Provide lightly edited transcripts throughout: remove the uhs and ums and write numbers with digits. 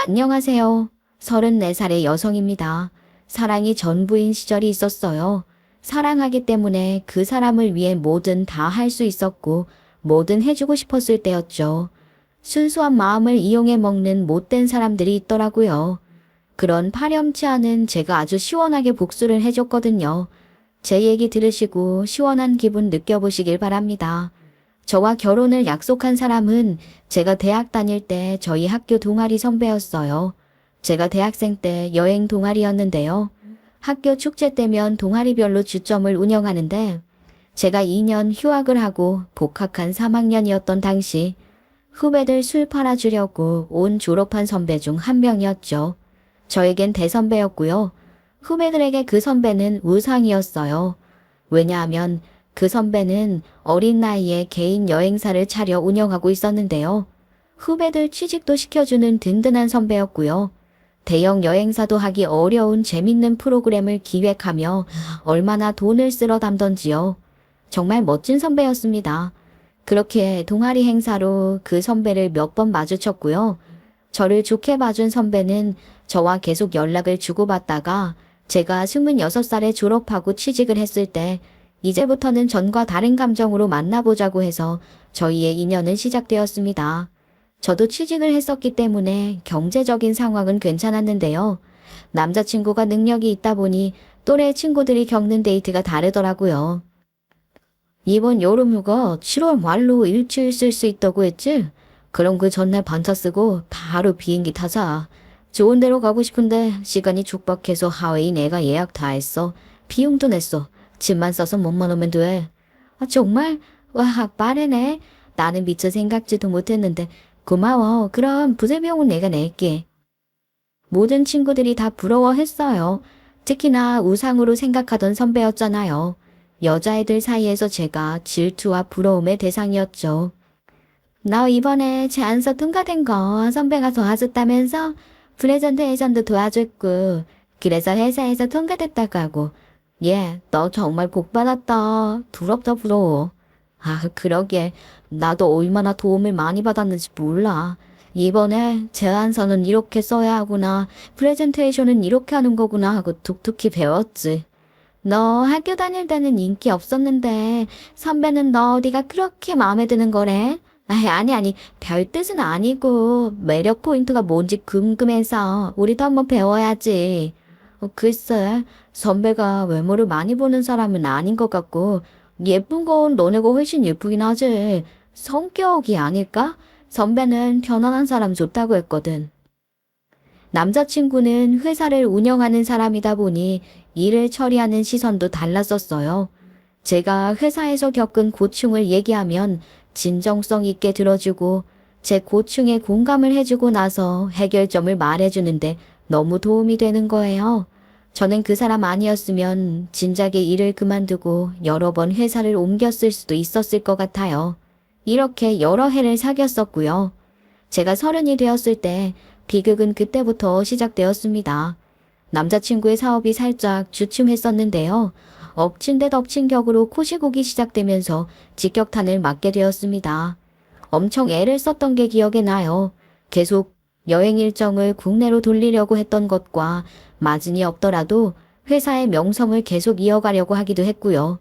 안녕하세요. 34살의 여성입니다. 사랑이 전부인 시절이 있었어요. 사랑하기 때문에 그 사람을 위해 뭐든 다 할 수 있었고, 뭐든 해주고 싶었을 때였죠. 순수한 마음을 이용해 먹는 못된 사람들이 있더라고요. 그런 파렴치 않은 제가 아주 시원하게 복수를 해줬거든요. 제 얘기 들으시고 시원한 기분 느껴보시길 바랍니다. 저와 결혼을 약속한 사람은 제가 대학 다닐 때 저희 학교 동아리 선배였어요. 제가 대학생 때 여행 동아리였는데요. 학교 축제 때면 동아리별로 주점을 운영하는데 제가 2년 휴학을 하고 복학한 3학년이었던 당시 후배들 술 팔아주려고 온 졸업한 선배 중 한 명이었죠. 저에겐 대선배였고요. 후배들에게 그 선배는 우상이었어요. 왜냐하면 그 선배는 어린 나이에 개인 여행사를 차려 운영하고 있었는데요. 후배들 취직도 시켜주는 든든한 선배였고요. 대형 여행사도 하기 어려운 재밌는 프로그램을 기획하며 얼마나 돈을 쓸어 담던지요. 정말 멋진 선배였습니다. 그렇게 동아리 행사로 그 선배를 몇 번 마주쳤고요. 저를 좋게 봐준 선배는 저와 계속 연락을 주고받다가 제가 26살에 졸업하고 취직을 했을 때 이제부터는 전과 다른 감정으로 만나보자고 해서 저희의 인연은 시작되었습니다. 저도 취직을 했었기 때문에 경제적인 상황은 괜찮았는데요. 남자친구가 능력이 있다 보니 또래 친구들이 겪는 데이트가 다르더라고요. 이번 여름 휴가 7월 말로 일주일 쓸 수 있다고 했지? 그럼 그 전날 반차 쓰고 바로 비행기 타자. 좋은 데로 가고 싶은데 시간이 촉박해서 하웨이 내가 예약 다 했어. 비용도 냈어. 집만 써서 몸만 오면 돼. 아, 정말? 와, 빠르네. 나는 미처 생각지도 못했는데 고마워. 그럼 부재 비용은 내가 낼게. 모든 친구들이 다 부러워했어요. 특히나 우상으로 생각하던 선배였잖아요. 여자애들 사이에서 제가 질투와 부러움의 대상이었죠. 너 이번에 제안서 통과된 거 선배가 도와줬다면서? 프레젠테이션도 도와줬고 그래서 회사에서 통과됐다고 하고 너 정말 복 받았다. 부럽다 부러워. 아, 그러게. 나도 얼마나 도움을 많이 받았는지 몰라. 이번에 제안서는 이렇게 써야 하구나. 프레젠테이션은 이렇게 하는 거구나 하고 툭툭히 배웠지. 너 학교 다닐 때는 인기 없었는데 선배는 너 어디가 그렇게 마음에 드는 거래? 아니, 별 뜻은 아니고 매력 포인트가 뭔지 궁금해서 우리도 한번 배워야지. 글쎄, 선배가 외모를 많이 보는 사람은 아닌 것 같고 예쁜 건 너네가 훨씬 예쁘긴 하지. 성격이 아닐까? 선배는 편안한 사람 좋다고 했거든. 남자친구는 회사를 운영하는 사람이다 보니 일을 처리하는 시선도 달랐었어요. 제가 회사에서 겪은 고충을 얘기하면 진정성 있게 들어주고 제 고충에 공감을 해주고 나서 해결점을 말해주는데 너무 도움이 되는 거예요. 저는 그 사람 아니었으면 진작에 일을 그만두고 여러 번 회사를 옮겼을 수도 있었을 것 같아요. 이렇게 여러 해를 사귀었었고요. 제가 30이 되었을 때 비극은 그때부터 시작되었습니다. 남자친구의 사업이 살짝 주춤했었는데요. 엎친 데 덮친 격으로 코시국이 시작되면서 직격탄을 맞게 되었습니다. 엄청 애를 썼던 게 기억에 나요. 계속 여행 일정을 국내로 돌리려고 했던 것과 마진이 없더라도 회사의 명성을 계속 이어가려고 하기도 했고요.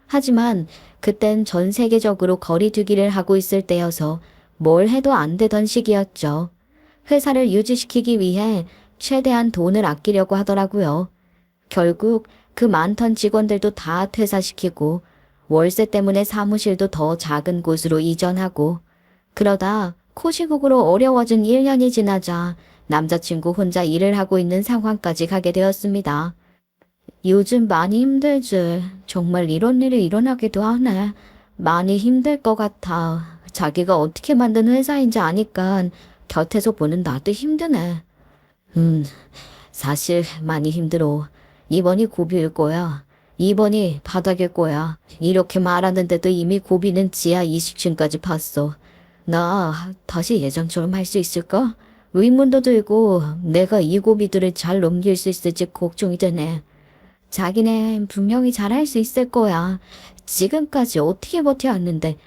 하지만 그땐 전 세계적으로 거리두기를 하고 있을 때여서 뭘 해도 안 되던 시기였죠. 회사를 유지시키기 위해 최대한 돈을 아끼려고 하더라고요. 결국 그 많던 직원들도 다 퇴사시키고 월세 때문에 사무실도 더 작은 곳으로 이전하고 그러다 코시국으로 어려워진 1년이 지나자 남자친구 혼자 일을 하고 있는 상황까지 가게 되었습니다. 요즘 많이 힘들지. 정말 이런 일이 일어나기도 하네. 많이 힘들 것 같아. 자기가 어떻게 만든 회사인지 아니까 곁에서 보는 나도 힘드네. 사실 많이 힘들어. 이번이 고비일 거야. 이번이 바닥일 거야. 이렇게 말하는데도 이미 고비는 지하 20층까지 봤어. 나 다시 예전처럼 할 수 있을까? 의문도 들고 내가 이 고비들을 잘 넘길 수 있을지 걱정이 되네. 자기네 분명히 잘할 수 있을 거야. 지금까지 어떻게 버텨왔는데.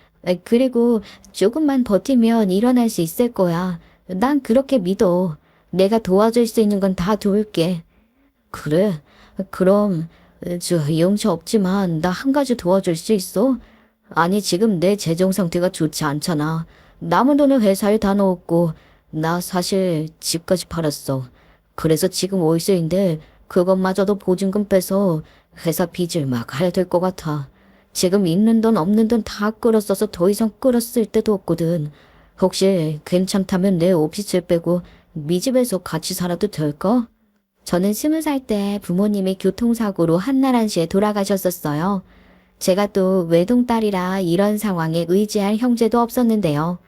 그리고 조금만 버티면 일어날 수 있을 거야. 난 그렇게 믿어. 내가 도와줄 수 있는 건 다 도울게. 그래? 그럼 용처 없지만 나 한 가지 도와줄 수 있어? 아니 지금 내 재정 상태가 좋지 않잖아. 남은 돈을 회사에 다 넣었고 나 사실 집까지 팔았어. 그래서 지금 월세인데 그것마저도 보증금 빼서 회사 빚을 막 해야 될 것 같아. 지금 있는 돈 없는 돈 다 끌었어서 더 이상 끌었을 데도 없거든. 혹시 괜찮다면 내 오피스텔 빼고 네 집에서 같이 살아도 될까? 저는 20살 때 부모님이 교통사고로 한나란시에 돌아가셨었어요. 제가 또 외동딸이라 이런 상황에 의지할 형제도 없었는데요.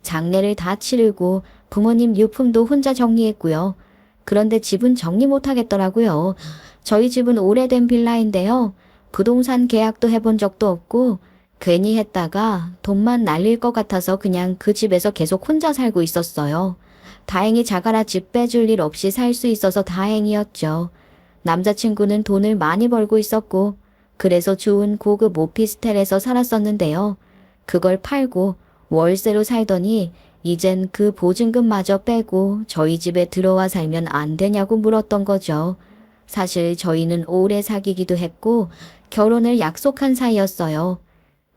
장례를 다 치르고 부모님 유품도 혼자 정리했고요. 그런데 집은 정리 못하겠더라고요. 저희 집은 오래된 빌라인데요. 부동산 계약도 해본 적도 없고 괜히 했다가 돈만 날릴 것 같아서 그냥 그 집에서 계속 혼자 살고 있었어요. 다행히 자가라 집 빼줄 일 없이 살 수 있어서 다행이었죠. 남자친구는 돈을 많이 벌고 있었고 그래서 좋은 고급 오피스텔에서 살았었는데요. 그걸 팔고 월세로 살더니 이젠 그 보증금마저 빼고 저희 집에 들어와 살면 안 되냐고 물었던 거죠. 사실 저희는 오래 사귀기도 했고 결혼을 약속한 사이였어요.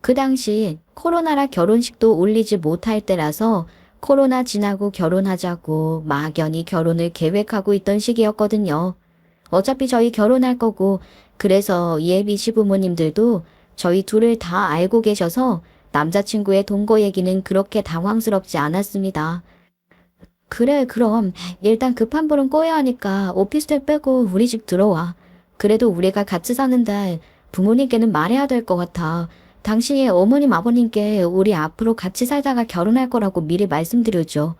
그 당시 코로나라 결혼식도 올리지 못할 때라서 코로나 지나고 결혼하자고 막연히 결혼을 계획하고 있던 시기였거든요. 어차피 저희 결혼할 거고 그래서 예비 시부모님들도 저희 둘을 다 알고 계셔서 남자친구의 동거 얘기는 그렇게 당황스럽지 않았습니다. 그래, 그럼 일단 급한 불은 꺼야 하니까 오피스텔 빼고 우리 집 들어와. 그래도 우리가 같이 사는데 부모님께는 말해야 될 것 같아. 당신의 어머님 아버님께 우리 앞으로 같이 살다가 결혼할 거라고 미리 말씀드려줘.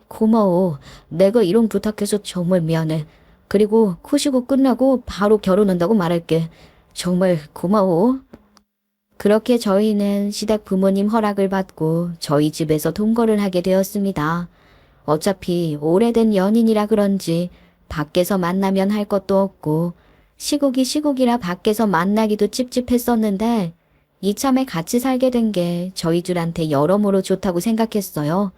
고마워. 내가 이런 부탁해서 정말 미안해. 그리고 코시고 끝나고 바로 결혼한다고 말할게. 정말 고마워. 그렇게 저희는 시댁 부모님 허락을 받고 저희 집에서 동거를 하게 되었습니다. 어차피 오래된 연인이라 그런지 밖에서 만나면 할 것도 없고 시국이 시국이라 밖에서 만나기도 찝찝했었는데 이참에 같이 살게 된 게 저희 둘한테 여러모로 좋다고 생각했어요.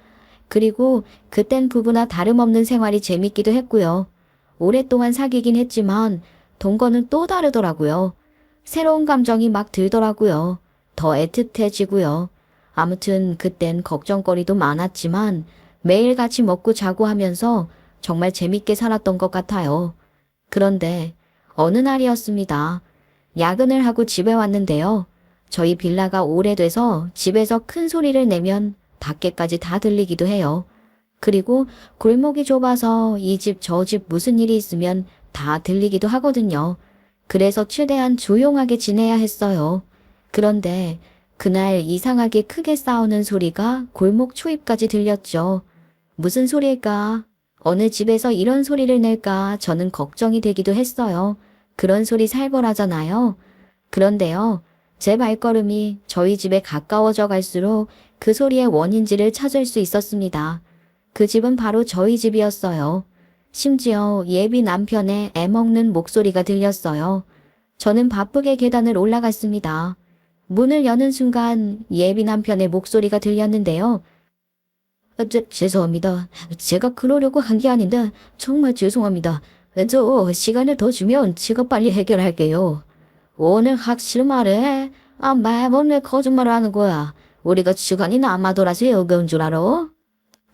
그리고 그땐 부부나 다름없는 생활이 재밌기도 했고요. 오랫동안 사귀긴 했지만 동거는 또 다르더라고요. 새로운 감정이 막 들더라고요. 더 애틋해지고요. 아무튼 그땐 걱정거리도 많았지만 매일 같이 먹고 자고 하면서 정말 재밌게 살았던 것 같아요. 그런데 어느 날이었습니다. 야근을 하고 집에 왔는데요. 저희 빌라가 오래돼서 집에서 큰 소리를 내면 밖에까지 다 들리기도 해요. 그리고 골목이 좁아서 이 집 저 집 무슨 일이 있으면 다 들리기도 하거든요. 그래서 최대한 조용하게 지내야 했어요. 그런데 그날 이상하게 크게 싸우는 소리가 골목 초입까지 들렸죠. 무슨 소리일까? 어느 집에서 이런 소리를 낼까 저는 걱정이 되기도 했어요. 그런 소리 살벌하잖아요. 그런데요. 제 발걸음이 저희 집에 가까워져 갈수록 그 소리의 원인지를 찾을 수 있었습니다. 그 집은 바로 저희 집이었어요. 심지어 예비 남편의 애먹는 목소리가 들렸어요. 저는 바쁘게 계단을 올라갔습니다. 문을 여는 순간 예비 남편의 목소리가 들렸는데요. 죄송합니다. 제가 그러려고 한 게 아닌데 정말 죄송합니다. 저 시간을 더 주면 제가 빨리 해결할게요. 오늘 확실히 말해. 매번 왜 거짓말을 하는 거야. 우리가 시간이 남아돌아서 여겨온 줄 알아?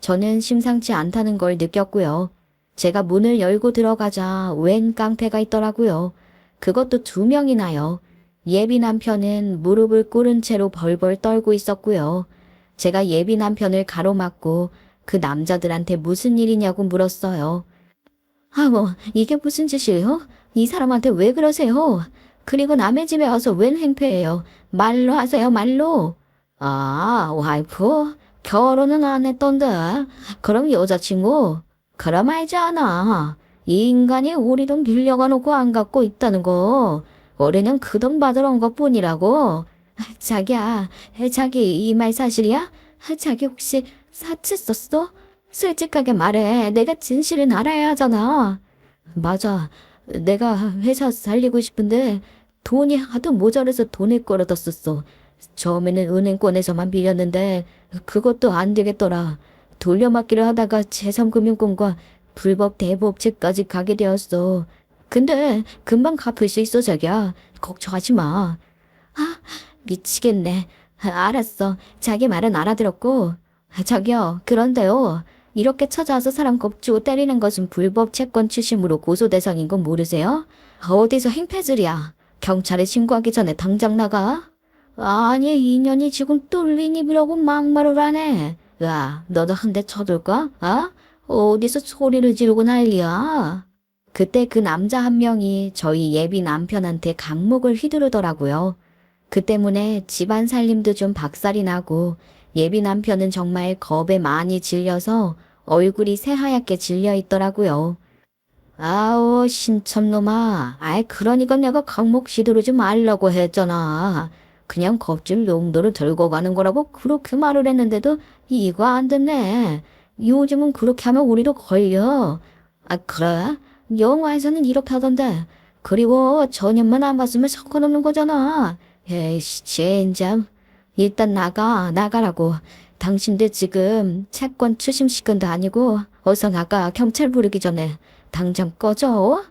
저는 심상치 않다는 걸 느꼈고요. 제가 문을 열고 들어가자 웬 깡패가 있더라고요. 그것도 2명이나요. 예비 남편은 무릎을 꿇은 채로 벌벌 떨고 있었고요. 제가 예비 남편을 가로막고 그 남자들한테 무슨 일이냐고 물었어요. 이게 무슨 짓이에요? 이 사람한테 왜 그러세요? 그리고 남의 집에 와서 웬 행패예요? 말로 하세요, 말로. 와이프? 결혼은 안 했던데. 그럼 여자친구? 그럼 알지 않아. 이 인간이 우리 돈 빌려가 놓고 안 갚고 있다는 거. 우리는 그 돈 받으러 온 것뿐이라고. 자기야, 자기 이 말 사실이야? 자기 혹시 사치썼어? 솔직하게 말해. 내가 진실은 알아야 하잖아. 맞아. 내가 회사 살리고 싶은데 돈이 하도 모자라서 돈을 끌어뒀었어. 처음에는 은행권에서만 빌렸는데 그것도 안 되겠더라. 돌려막기를 하다가 제3금융권과 불법 대부업체까지 가게 되었어. 근데 금방 갚을 수 있어, 자기야. 걱정하지 마. 아, 미치겠네. 알았어. 자기 말은 알아들었고. 저기요, 그런데요. 이렇게 찾아와서 사람 겁주고 때리는 것은 불법 채권 추심으로 고소 대상인 건 모르세요? 어디서 행패질이야. 경찰에 신고하기 전에 당장 나가. 아니, 인연이 지금 뚫린 입이라고 막말을 하네. 야, 너도 한 대 쳐둘까? 어디서 소리를 지르고 난리야? 그때 그 남자 한 명이 저희 예비 남편한테 강목을 휘두르더라고요. 그 때문에 집안 살림도 좀 박살이 나고 예비 남편은 정말 겁에 많이 질려서 얼굴이 새하얗게 질려 있더라고요. 아우, 신참놈아. 아이, 그러니까 내가 강목 휘두르지 말라고 했잖아. 그냥 겁질 용도로 들고 가는 거라고 그렇게 말을 했는데도 이거 안 듣네. 요즘은 그렇게 하면 우리도 걸려. 아, 그래? 영화에서는 이렇게 하던데. 그리고 전현만 안 봤으면 상관없는 거잖아. 에이씨, 젠장. 일단 나가라고. 당신들 지금 채권 추심 시간도 아니고 어서 나가. 경찰 부르기 전에 당장 꺼져.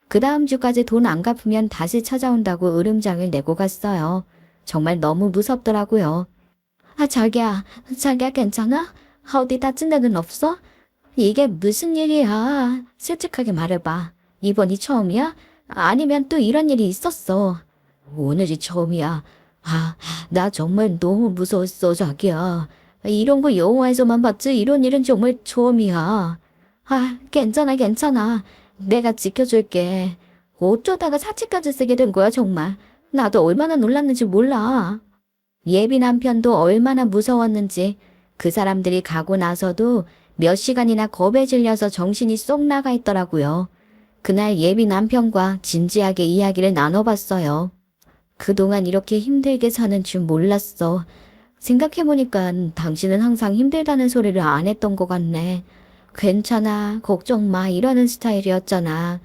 그 다음 주까지 돈 안 갚으면 다시 찾아온다고 으름장을 내고 갔어요. 정말 너무 무섭더라고요. 자기야 괜찮아? 어디 다친 데는 없어? 이게 무슨 일이야? 솔직하게 말해봐. 이번이 처음이야? 아니면 또 이런 일이 있었어? 오늘이 처음이야. 나 정말 너무 무서웠어, 자기야. 이런 거 영화에서만 봤지 이런 일은 정말 처음이야. 괜찮아. 내가 지켜줄게. 어쩌다가 사치까지 쓰게 된 거야, 정말. 나도 얼마나 놀랐는지 몰라. 예비 남편도 얼마나 무서웠는지 그 사람들이 가고 나서도 몇 시간이나 겁에 질려서 정신이 쏙 나가 있더라고요. 그날 예비 남편과 진지하게 이야기를 나눠봤어요. 그동안 이렇게 힘들게 사는 줄 몰랐어. 생각해보니까 당신은 항상 힘들다는 소리를 안 했던 것 같네. 괜찮아, 걱정 마 이러는 스타일이었잖아.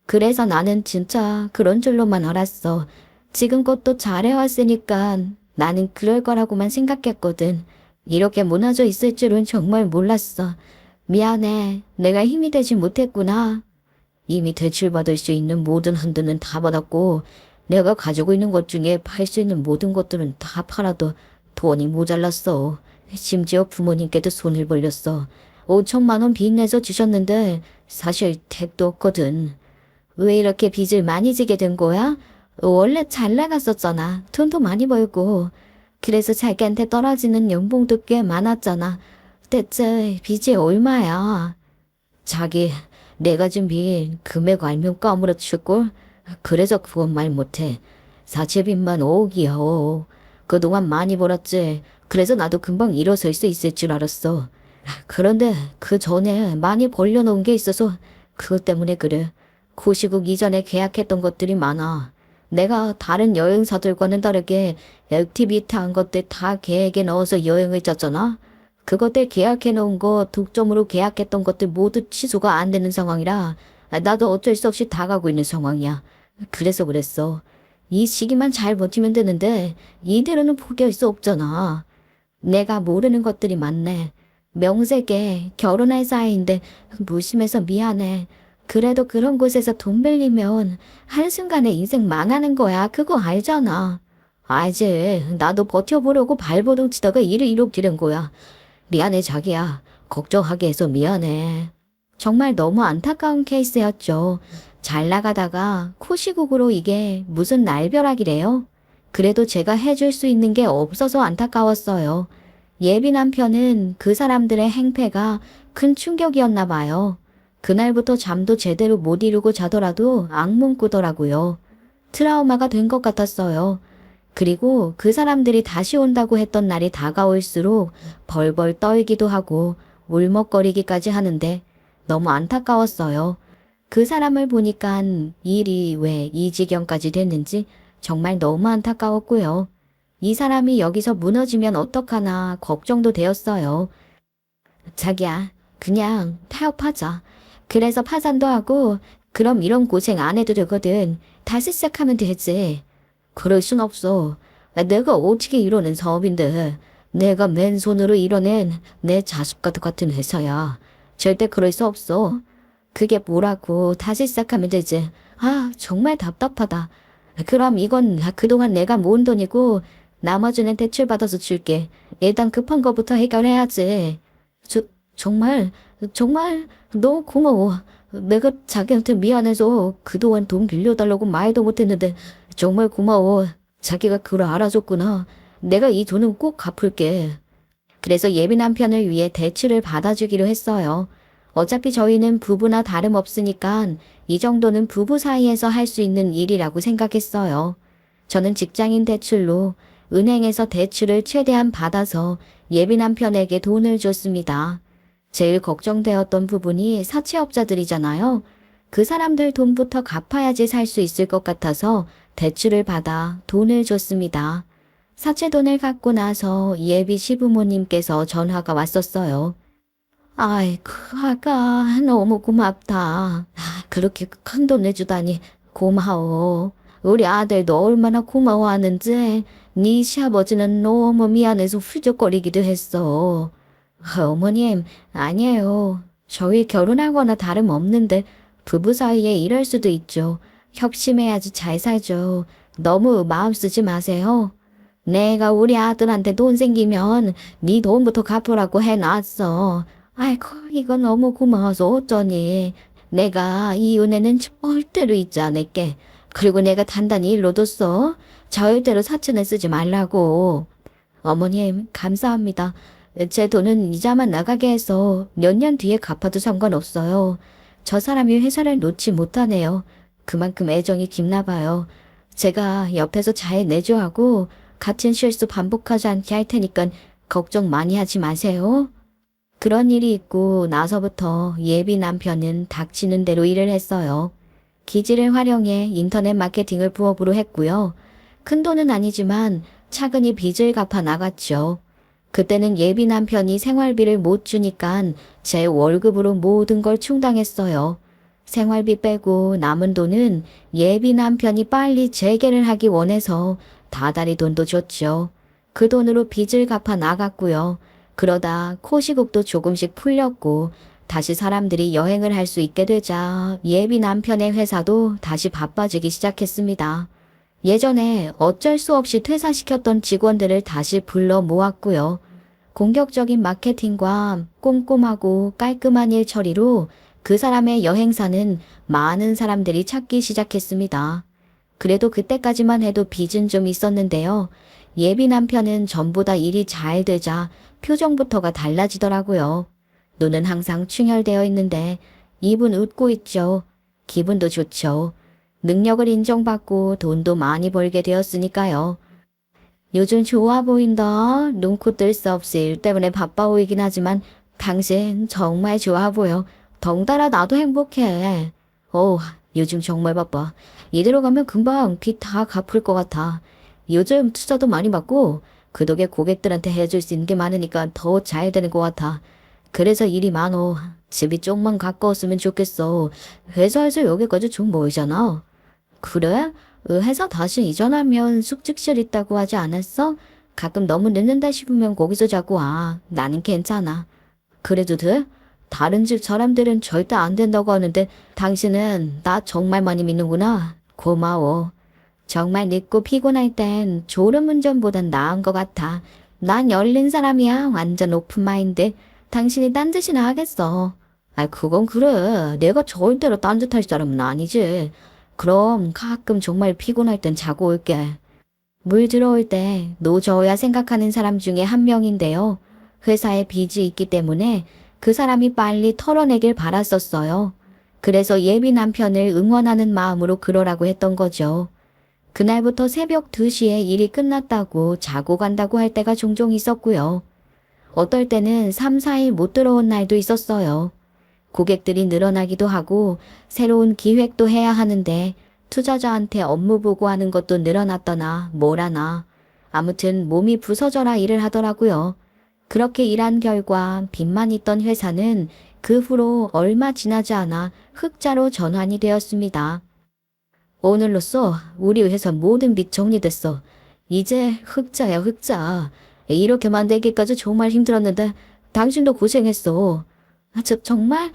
그래서 나는 진짜 그런 줄로만 알았어. 지금껏 또 잘해왔으니까 나는 그럴 거라고만 생각했거든. 이렇게 무너져 있을 줄은 정말 몰랐어. 미안해. 내가 힘이 되지 못했구나. 이미 대출받을 수 있는 모든 한도는 다 받았고 내가 가지고 있는 것 중에 팔 수 있는 모든 것들은 다 팔아도 돈이 모자랐어. 심지어 부모님께도 손을 벌렸어. 5천만 원 빚 내서 주셨는데 사실 택도 없거든. 왜 이렇게 빚을 많이 지게 된 거야? 원래 잘 나갔었잖아. 돈도 많이 벌고. 그래서 자기한테 떨어지는 연봉도 꽤 많았잖아. 대체 빚이 얼마야? 자기, 내가 준 빚 금액 알면 까무러칠걸? 그래서 그건 말 못해. 사채빚만 5억이야, 5억. 그동안 많이 벌었지. 그래서 나도 금방 일어설 수 있을 줄 알았어. 그런데 그 전에 많이 벌려놓은 게 있어서 그것 때문에 그래. 고시국 이전에 계약했던 것들이 많아. 내가 다른 여행사들과는 다르게 액티비티 한 것들 다 계획에 넣어서 여행을 짰잖아. 그것들 계약해 놓은 거 독점으로 계약했던 것들 모두 취소가 안 되는 상황이라 나도 어쩔 수 없이 다 가고 있는 상황이야. 그래서 그랬어. 이 시기만 잘 버티면 되는데 이대로는 포기할 수 없잖아. 내가 모르는 것들이 많네. 명색에 결혼할 사이인데 무심해서 미안해. 그래도 그런 곳에서 돈 빌리면 한순간에 인생 망하는 거야. 그거 알잖아. 알지. 나도 버텨보려고 발버둥 치다가 일을 이렇게 된 거야. 미안해, 자기야. 걱정하게 해서 미안해. 정말 너무 안타까운 케이스였죠. 잘 나가다가 코시국으로 이게 무슨 날벼락이래요. 그래도 제가 해줄 수 있는 게 없어서 안타까웠어요. 예비 남편은 그 사람들의 행패가 큰 충격이었나 봐요. 그날부터 잠도 제대로 못 이루고 자더라도 악몽 꾸더라고요. 트라우마가 된 것 같았어요. 그리고 그 사람들이 다시 온다고 했던 날이 다가올수록 벌벌 떨기도 하고 울먹거리기까지 하는데 너무 안타까웠어요. 그 사람을 보니까 일이 왜 이 지경까지 됐는지 정말 너무 안타까웠고요. 이 사람이 여기서 무너지면 어떡하나 걱정도 되었어요. 자기야, 그냥 타협하자. 그래서 파산도 하고 그럼 이런 고생 안 해도 되거든. 다시 시작하면 되지. 그럴 순 없어. 내가 어떻게 이러는 사업인데 내가 맨손으로 이뤄낸 내 자식과도 같은 회사야. 절대 그럴 수 없어. 그게 뭐라고 다시 시작하면 되지. 아, 정말 답답하다. 그럼 이건 그동안 내가 모은 돈이고 나머지는 대출 받아서 줄게. 일단 급한 거부터 해결해야지. 저, 정말, 정말 너무 고마워. 내가 자기한테 미안해서 그동안 돈 빌려달라고 말도 못했는데 정말 고마워. 자기가 그걸 알아줬구나. 내가 이 돈은 꼭 갚을게. 그래서 예비 남편을 위해 대출을 받아주기로 했어요. 어차피 저희는 부부나 다름없으니까 이 정도는 부부 사이에서 할 수 있는 일이라고 생각했어요. 저는 직장인 대출로 은행에서 대출을 최대한 받아서 예비 남편에게 돈을 줬습니다. 제일 걱정되었던 부분이 사채업자들이잖아요. 그 사람들 돈부터 갚아야지 살 수 있을 것 같아서 대출을 받아 돈을 줬습니다. 사채돈을 갚고 나서 예비 시부모님께서 전화가 왔었어요. 아이고, 아가, 너무 고맙다. 그렇게 큰 돈 내주다니 고마워. 우리 아들도 얼마나 고마워하는지 네 시아버지는 너무 미안해서 휘적거리기도 했어. 어머님, 아니에요. 저희 결혼하거나 다름없는데 부부 사이에 이럴 수도 있죠. 협심해야지 잘 살죠. 너무 마음 쓰지 마세요. 내가 우리 아들한테 돈 생기면 네 돈부터 갚으라고 해놨어. 아이고, 이거 너무 고마워서 어쩌니. 내가 이 은혜는 절대로 잊지 않을게. 그리고 내가 단단히 일러뒀어. 절대로 사채는 쓰지 말라고. 어머님, 감사합니다. 제 돈은 이자만 나가게 해서 몇 년 뒤에 갚아도 상관없어요. 저 사람이 회사를 놓지 못하네요. 그만큼 애정이 깊나 봐요. 제가 옆에서 잘 내조하고 같은 실수 반복하지 않게 할 테니까 걱정 많이 하지 마세요. 그런 일이 있고 나서부터 예비 남편은 닥치는 대로 일을 했어요. 기지를 활용해 인터넷 마케팅을 부업으로 했고요. 큰 돈은 아니지만 차근히 빚을 갚아 나갔죠. 그때는 예비 남편이 생활비를 못 주니까 제 월급으로 모든 걸 충당했어요. 생활비 빼고 남은 돈은 예비 남편이 빨리 재개를 하기 원해서 다달이 돈도 줬죠. 그 돈으로 빚을 갚아 나갔고요. 그러다 코시국도 조금씩 풀렸고 다시 사람들이 여행을 할 수 있게 되자 예비 남편의 회사도 다시 바빠지기 시작했습니다. 예전에 어쩔 수 없이 퇴사시켰던 직원들을 다시 불러 모았고요. 공격적인 마케팅과 꼼꼼하고 깔끔한 일 처리로 그 사람의 여행사는 많은 사람들이 찾기 시작했습니다. 그래도 그때까지만 해도 빚은 좀 있었는데요. 예비 남편은 전보다 일이 잘 되자 표정부터가 달라지더라고요. 눈은 항상 충혈되어 있는데 입은 웃고 있죠. 기분도 좋죠. 능력을 인정받고 돈도 많이 벌게 되었으니까요. 요즘 좋아 보인다. 눈코 뜰 수 없이 일 때문에 바빠 보이긴 하지만 당신 정말 좋아 보여. 덩달아 나도 행복해. 요즘 정말 바빠. 이대로 가면 금방 빚 다 갚을 것 같아. 요즘 투자도 많이 받고 그 덕에 고객들한테 해줄 수 있는 게 많으니까 더 잘 되는 것 같아. 그래서 일이 많어. 집이 좀만 가까웠으면 좋겠어. 회사에서 여기까지 좀 멀잖아. 그래? 회사 다시 이전하면 숙직실 있다고 하지 않았어? 가끔 너무 늦는다 싶으면 거기서 자고 와. 나는 괜찮아. 그래도 돼? 다른 집 사람들은 절대 안 된다고 하는데 당신은 나 정말 많이 믿는구나. 고마워. 정말 늦고 피곤할 땐 졸음운전보단 나은 것 같아. 난 열린 사람이야. 완전 오픈마인드. 당신이 딴짓이나 하겠어. 그건 그래. 내가 절대로 딴짓할 사람은 아니지. 그럼 가끔 정말 피곤할 땐 자고 올게. 물 들어올 때 노져야 생각하는 사람 중에 한 명인데요. 회사에 빚이 있기 때문에 그 사람이 빨리 털어내길 바랐었어요. 그래서 예비 남편을 응원하는 마음으로 그러라고 했던 거죠. 그날부터 새벽 2시에 일이 끝났다고 자고 간다고 할 때가 종종 있었고요. 어떨 때는 3, 4일 못 들어온 날도 있었어요. 고객들이 늘어나기도 하고 새로운 기획도 해야 하는데 투자자한테 업무 보고하는 것도 늘어났더나 뭐라나. 아무튼 몸이 부서져라 일을 하더라고요. 그렇게 일한 결과 빚만 있던 회사는 그 후로 얼마 지나지 않아 흑자로 전환이 되었습니다. 오늘로써 우리 회사 모든 빚 정리됐어. 이제 흑자야 흑자. 이렇게 만들기까지 정말 힘들었는데 당신도 고생했어. 정말?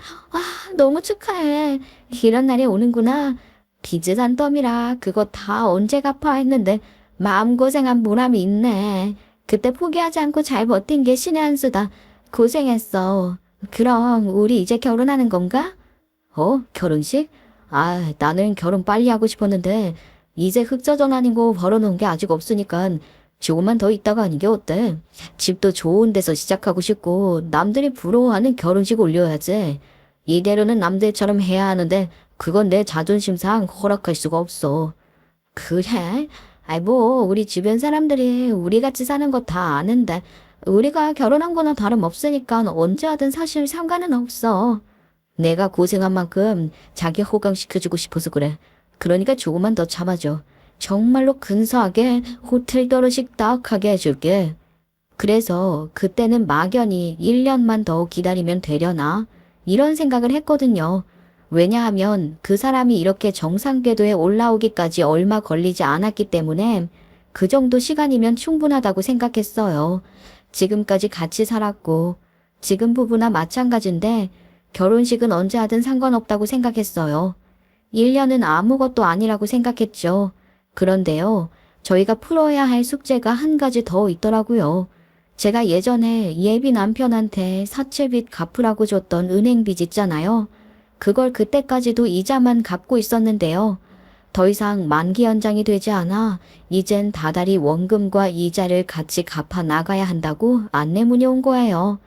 너무 축하해. 이런 날이 오는구나. 빚은 덤이라 그거 다 언제 갚아 했는데 마음고생한 보람이 있네. 그때 포기하지 않고 잘 버틴 게 신의 한 수다. 고생했어. 그럼 우리 이제 결혼하는 건가? 결혼식? 나는 결혼 빨리 하고 싶었는데 이제 흑자전 아니고 벌어놓은 게 아직 없으니까 조금만 더 있다가 하는 게 어때? 집도 좋은 데서 시작하고 싶고 남들이 부러워하는 결혼식 올려야지. 이대로는 남들처럼 해야 하는데 그건 내 자존심상 허락할 수가 없어. 그래? 우리 주변 사람들이 우리 같이 사는 거 다 아는데 우리가 결혼한 거나 다름없으니까 언제 하든 사실 상관은 없어. 내가 고생한 만큼 자기 호강시켜주고 싶어서 그래. 그러니까 조금만 더 참아줘. 정말로 근사하게 호텔 결혼식 딱 하게 해줄게. 그래서 그때는 막연히 1년만 더 기다리면 되려나? 이런 생각을 했거든요. 왜냐하면 그 사람이 이렇게 정상 궤도에 올라오기까지 얼마 걸리지 않았기 때문에 그 정도 시간이면 충분하다고 생각했어요. 지금까지 같이 살았고 지금 부부나 마찬가지인데 결혼식은 언제 하든 상관없다고 생각했어요. 1년은 아무것도 아니라고 생각했죠. 그런데요, 저희가 풀어야 할 숙제가 한 가지 더 있더라고요. 제가 예전에 예비 남편한테 사채빚 갚으라고 줬던 은행빚 있잖아요. 그걸 그때까지도 이자만 갚고 있었는데요. 더 이상 만기 연장이 되지 않아 이젠 다달이 원금과 이자를 같이 갚아 나가야 한다고 안내문이 온 거예요.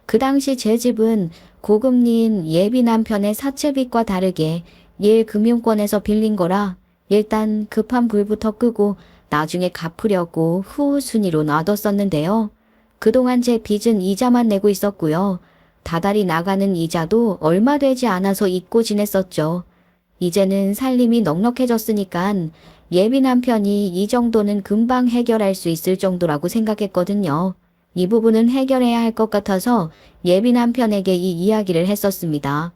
그 당시 제 집은 고금리인 예비 남편의 사채빚과 다르게 1금융권에서 빌린 거라 일단 급한 불부터 끄고 나중에 갚으려고 후순위로 놔뒀었는데요. 그동안 제 빚은 이자만 내고 있었고요. 다달이 나가는 이자도 얼마 되지 않아서 잊고 지냈었죠. 이제는 살림이 넉넉해졌으니까 예비 남편이 이 정도는 금방 해결할 수 있을 정도라고 생각했거든요. 이 부분은 해결해야 할 것 같아서 예비 남편에게 이 이야기를 했었습니다.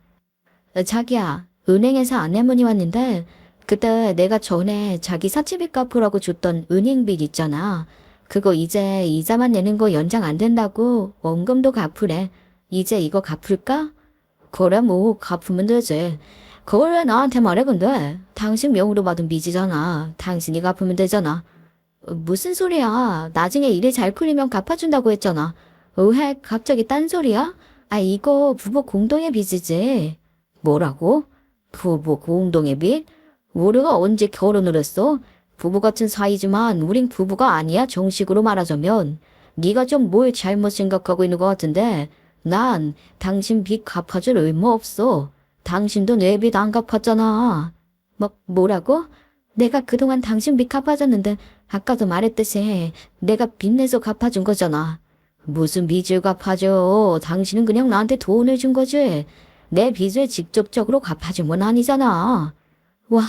자기야, 은행에서 안내문이 왔는데 그때 내가 전에 자기 사채빚 갚으라고 줬던 은행빚 있잖아. 그거 이제 이자만 내는 거 연장 안 된다고 원금도 갚으래. 이제 이거 갚을까? 그래 뭐 갚으면 되지. 그걸 왜 나한테 말해 근데? 당신 명의로 받은 빚이잖아. 당신이 갚으면 되잖아. 무슨 소리야. 나중에 일이 잘 풀리면 갚아준다고 했잖아. 왜 갑자기 딴소리야? 이거 부부 공동의 빚이지. 뭐라고? 부부 공동의 빚? 우리가 언제 결혼을 했어? 부부 같은 사이지만 우린 부부가 아니야 정식으로 말하자면. 네가 좀 뭘 잘못 생각하고 있는 것 같은데 난 당신 빚 갚아줄 의무 없어. 당신도 내 빚 안 갚았잖아. 뭐라고? 내가 그동안 당신 빚 갚아줬는데 아까도 말했듯이 내가 빚내서 갚아준 거잖아. 무슨 빚을 갚아줘. 당신은 그냥 나한테 돈을 준 거지. 내 빚을 직접적으로 갚아준 건 아니잖아. 와,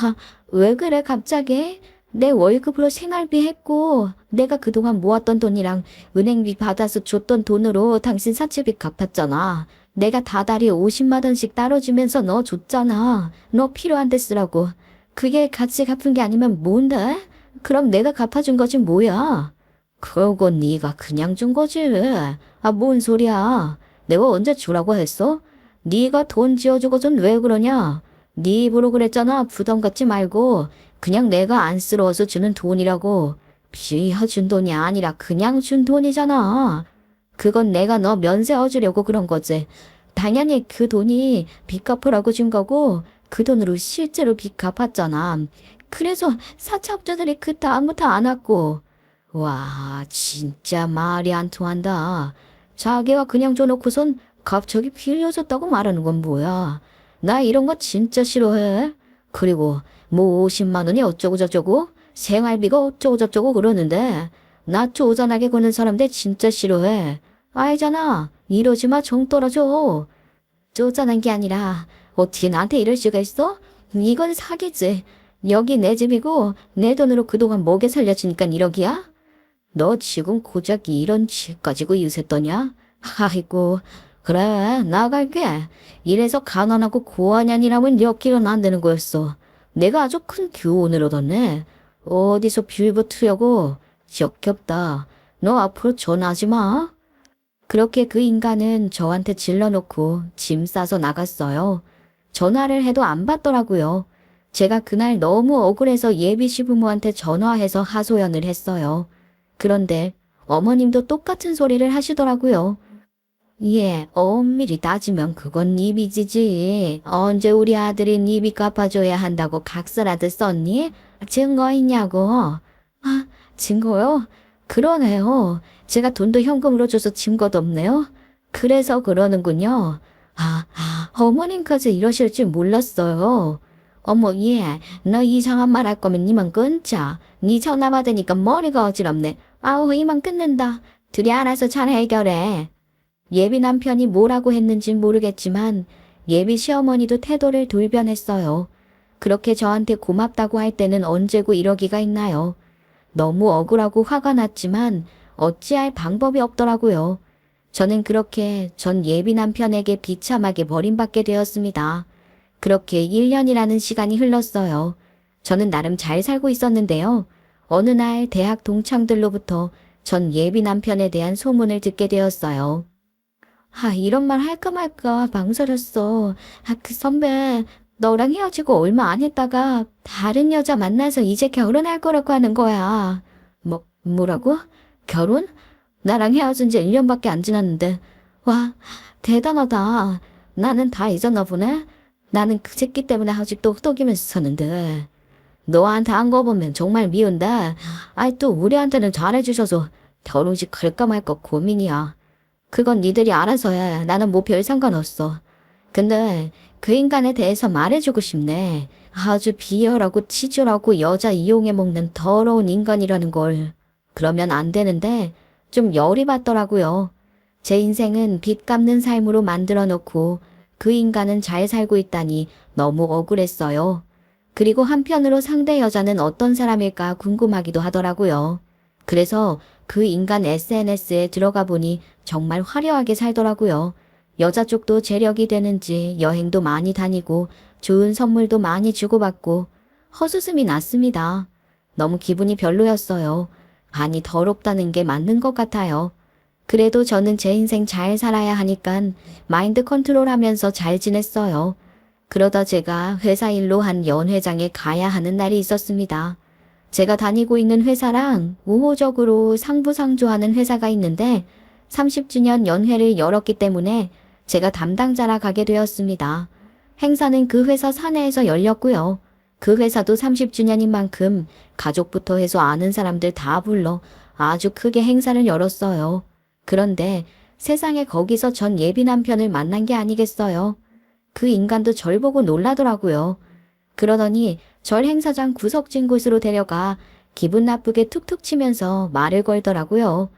왜 그래 갑자기? 내 월급으로 생활비 했고 내가 그동안 모았던 돈이랑 은행비 받아서 줬던 돈으로 당신 사채빚 갚았잖아. 내가 다달이 50만 원씩 따로 주면서 너 줬잖아. 너 필요한 데 쓰라고. 그게 같이 갚은 게 아니면 뭔데? 그럼 내가 갚아준 거지 뭐야? 그건 네가 그냥 준 거지. 뭔 소리야. 내가 언제 주라고 했어? 네가 돈 지어주고선 왜 그러냐? 네 입으로 그랬잖아. 부담 갖지 말고. 그냥 내가 안쓰러워서 주는 돈이라고. 빌려준 돈이 아니라 그냥 준 돈이잖아. 그건 내가 너 면세어주려고 그런 거지. 당연히 그 돈이 빚 갚으라고 준 거고 그 돈으로 실제로 빚 갚았잖아. 그래서 사채업자들이 그 다음부터 안 왔고. 와, 진짜 말이 안 통한다. 자기가 그냥 줘놓고선 갑자기 빌려줬다고 말하는 건 뭐야. 나 이런 거 진짜 싫어해. 그리고 뭐 50만 원이 어쩌고 저쩌고 생활비가 어쩌고 저쩌고 그러는데 나 쪼잔하게 구는 사람들 진짜 싫어해. 알잖아. 이러지 마, 정 떨어져. 쪼잔한 게 아니라 어떻게 나한테 이럴 수가 있어? 이건 사기지. 여기 내 집이고 내 돈으로 그동안 먹여 살려주니까 1억이야? 너 지금 고작 이런 집 가지고 유세 떠냐? 아이고, 그래, 나갈게. 이래서 가난하고 고아년이라면 엮기는 안 되는 거였어. 내가 아주 큰 교훈을 얻었네. 어디서 빌붙으려고? 역겹다. 너 앞으로 전화하지 마. 그렇게 그 인간은 저한테 질러놓고 짐 싸서 나갔어요. 전화를 해도 안 받더라고요. 제가 그날 너무 억울해서 예비 시부모한테 전화해서 하소연을 했어요. 그런데 어머님도 똑같은 소리를 하시더라고요. 예, 엄밀히 따지면 그건 네 빚이지. 언제 우리 아들이 네 빚 갚아줘야 한다고 각서라도 썼니? 증거 있냐고. 아, 증거요? 그러네요. 제가 돈도 현금으로 줘서 증거도 없네요. 그래서 그러는군요. 어머님까지 이러실 줄 몰랐어요. 어머, 얘, 너 이상한 말 할 거면 니만 끊자. 니 전화 받으니까 머리가 어지럽네. 아우, 이만 끊는다. 둘이 알아서 잘 해결해. 예비 남편이 뭐라고 했는진 모르겠지만 예비 시어머니도 태도를 돌변했어요. 그렇게 저한테 고맙다고 할 때는 언제고 이러기가 있나요? 너무 억울하고 화가 났지만 어찌할 방법이 없더라고요. 저는 그렇게 전 예비 남편에게 비참하게 버림받게 되었습니다. 그렇게 1년이라는 시간이 흘렀어요. 저는 나름 잘 살고 있었는데요. 어느 날 대학 동창들로부터 전 예비 남편에 대한 소문을 듣게 되었어요. 이런 말 할까 말까 망설였어. 그 선배, 너랑 헤어지고 얼마 안 했다가 다른 여자 만나서 이제 결혼할 거라고 하는 거야. 뭐라고? 결혼? 나랑 헤어진 지 1년밖에 안 지났는데. 와, 대단하다. 나는 다 잊었나 보네. 나는 그 새끼 때문에 아직도 흑덕이면서 사는데. 너한테 한 거 보면 정말 미운데. 또 우리한테는 잘해주셔서 결혼식 할까 말까 고민이야. 그건 니들이 알아서 해. 나는 뭐 별 상관없어. 근데 그 인간에 대해서 말해주고 싶네. 아주 비열하고 치졸하고 여자 이용해 먹는 더러운 인간이라는 걸. 그러면 안 되는데 좀 열이 받더라고요. 제 인생은 빚 갚는 삶으로 만들어 놓고 그 인간은 잘 살고 있다니 너무 억울했어요. 그리고 한편으로 상대 여자는 어떤 사람일까 궁금하기도 하더라고요. 그래서 그 인간 SNS에 들어가 보니 정말 화려하게 살더라고요. 여자 쪽도 재력이 되는지 여행도 많이 다니고 좋은 선물도 많이 주고받고 헛웃음이 났습니다. 너무 기분이 별로였어요. 아니 더럽다는 게 맞는 것 같아요. 그래도 저는 제 인생 잘 살아야 하니깐 마인드 컨트롤하면서 잘 지냈어요. 그러다 제가 회사 일로 한 연회장에 가야 하는 날이 있었습니다. 제가 다니고 있는 회사랑 우호적으로 상부상조하는 회사가 있는데 30주년 연회를 열었기 때문에 제가 담당자라 가게 되었습니다. 행사는 그 회사 사내에서 열렸고요. 그 회사도 30주년인 만큼 가족부터 해서 아는 사람들 다 불러 아주 크게 행사를 열었어요. 그런데 세상에 거기서 전 예비 남편을 만난 게 아니겠어요. 그 인간도 절 보고 놀라더라고요. 그러더니 절 행사장 구석진 곳으로 데려가 기분 나쁘게 툭툭 치면서 말을 걸더라고요.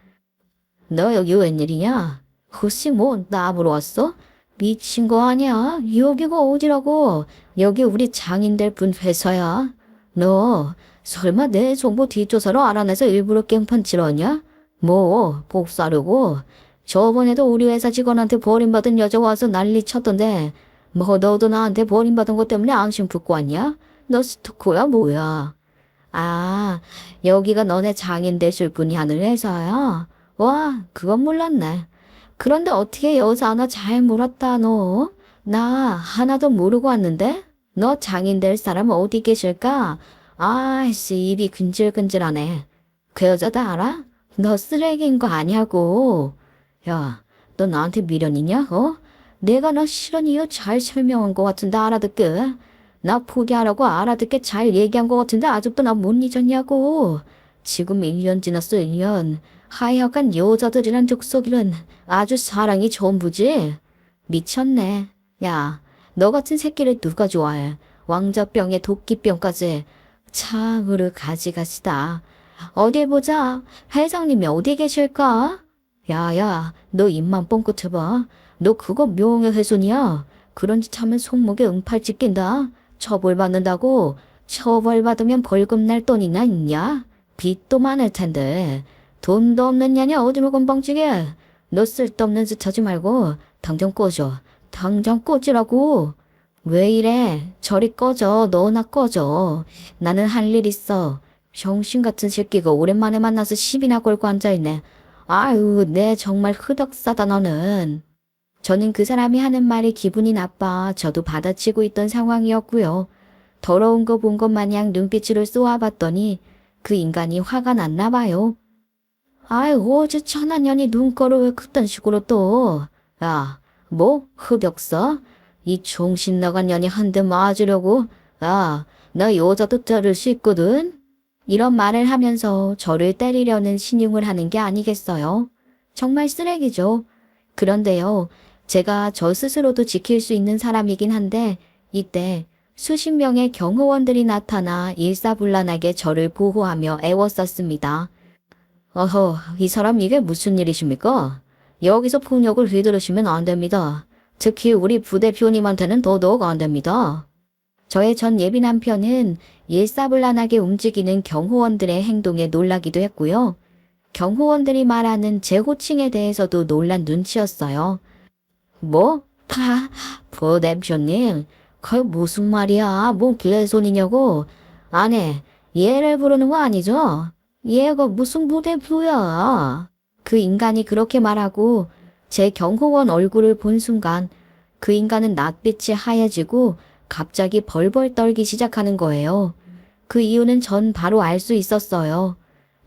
너 여기 웬일이냐? 혹시 뭐 나 보러 왔어? 미친 거 아니야? 여기가 어디라고? 여기 우리 장인들 분 회사야. 너 설마 내 정보 뒷조사로 알아내서 일부러 깽판 치러냐? 뭐 복수하려고? 저번에도 우리 회사 직원한테 버림받은 여자 와서 난리 쳤던데 뭐 너도 나한테 버림받은 것 때문에 앙심 붙고 왔냐? 너 스토커야 뭐야? 여기가 너네 장인 되실 분이 하는 회사야? 와, 그건 몰랐네. 그런데 어떻게 여자 하나 잘 물었다 너? 나 하나도 모르고 왔는데? 너 장인 될 사람 어디 계실까? 아이씨 입이 근질근질하네. 그 여자 다 알아? 너 쓰레기인 거 아냐고. 야, 너 나한테 미련이냐? 내가 너 싫은 이유 잘 설명한 것 같은데 알아듣게. 나 포기하라고 알아듣게 잘 얘기한 것 같은데 아직도 나 못 잊었냐고. 지금 1년 지났어 1년. 하여간 여자들이란 족속이는 아주 사랑이 전부지. 미쳤네. 야, 너 같은 새끼를 누가 좋아해. 왕자병에 도끼병까지. 참으로 가지가지다. 어디 보자. 회장님이 어디 계실까? 야야, 너 입만 뻥긋 해봐. 너 그거 명예훼손이야. 그런 짓 하면 손목에 응팔 찍힌다. 처벌받는다고. 처벌받으면 벌금 날 돈이나 있냐? 빚도 많을 텐데. 돈도 없는 년이 어디로 건방지게. 너 쓸데없는 짓 하지 말고 당장 꺼져. 당장 꺼지라고. 왜 이래? 저리 꺼져. 너나 꺼져. 나는 할 일 있어. 병신 같은 새끼가 오랜만에 만나서 시비나 걸고 앉아있네. 아유, 내 정말 흑역사다 너는. 저는 그 사람이 하는 말에 기분이 나빠 저도 받아치고 있던 상황이었고요. 더러운 거 본 것 마냥 눈빛으로 쏘아봤더니 그 인간이 화가 났나 봐요. 아유, 어제 천한년이 눈거를 왜 그딴 식으로 또. 야, 뭐? 흡역사? 이 정신 나간 년이 한 대 맞으려고? 야, 나 여자도 자를 수 있거든? 이런 말을 하면서 저를 때리려는 신용을 하는 게 아니겠어요? 정말 쓰레기죠. 그런데요, 제가 저 스스로도 지킬 수 있는 사람이긴 한데, 이때 수십 명의 경호원들이 나타나 일사불란하게 저를 보호하며 애웠었습니다. 어허, 이 사람 이게 무슨 일이십니까? 여기서 폭력을 휘두르시면 안 됩니다. 특히 우리 부대표님한테는 더더욱 안 됩니다. 저의 전 예비 남편은 일사불란하게 움직이는 경호원들의 행동에 놀라기도 했고요. 경호원들이 말하는 제 호칭에 대해서도 놀란 눈치였어요. 뭐? 부대표님, 그게 무슨 말이야? 뭔 개소리냐고? 아니, 얘를 부르는 거 아니죠? 얘가 무슨 부대표야? 그 인간이 그렇게 말하고 제 경호원 얼굴을 본 순간 그 인간은 낯빛이 하얘지고 갑자기 벌벌 떨기 시작하는 거예요. 그 이유는 전 바로 알 수 있었어요.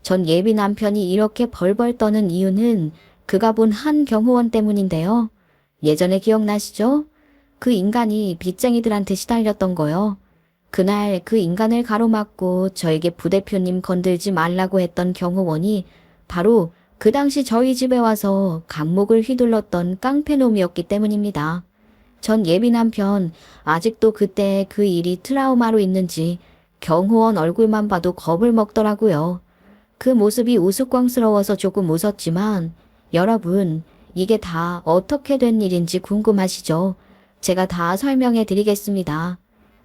전 예비 남편이 이렇게 벌벌 떠는 이유는 그가 본 한 경호원 때문인데요. 예전에 기억나시죠? 그 인간이 빚쟁이들한테 시달렸던 거요. 그날 그 인간을 가로막고 저에게 부대표님 건들지 말라고 했던 경호원이 바로 그 당시 저희 집에 와서 강목을 휘둘렀던 깡패놈이었기 때문입니다. 전 예비 남편 아직도 그때 그 일이 트라우마로 있는지 경호원 얼굴만 봐도 겁을 먹더라고요. 그 모습이 우스꽝스러워서 조금 웃었지만 여러분, 이게 다 어떻게 된 일인지 궁금하시죠? 제가 다 설명해 드리겠습니다.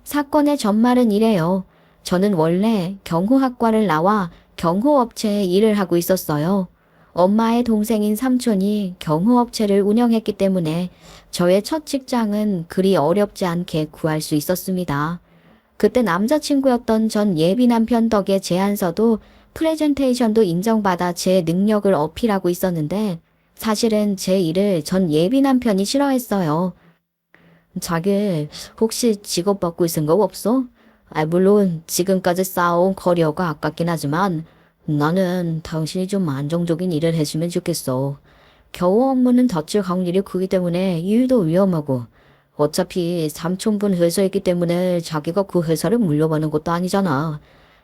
사건의 전말은 이래요. 저는 원래 경호학과를 나와 경호업체에 일을 하고 있었어요. 엄마의 동생인 삼촌이 경호업체를 운영했기 때문에 저의 첫 직장은 그리 어렵지 않게 구할 수 있었습니다. 그때 남자친구였던 전 예비 남편 덕에 제안서도 프레젠테이션도 인정받아 제 능력을 어필하고 있었는데 사실은 제 일을 전 예비 남편이 싫어했어요. 자기 혹시 직업 바꿀 생각 없어? 물론 지금까지 쌓아온 커리어가 아깝긴 하지만 나는 당신이 좀 안정적인 일을 해주면 좋겠어. 겨우 업무는 다칠 확률이 크기 때문에 일도 위험하고 어차피 삼촌분 회사이기 때문에 자기가 그 회사를 물려받는 것도 아니잖아.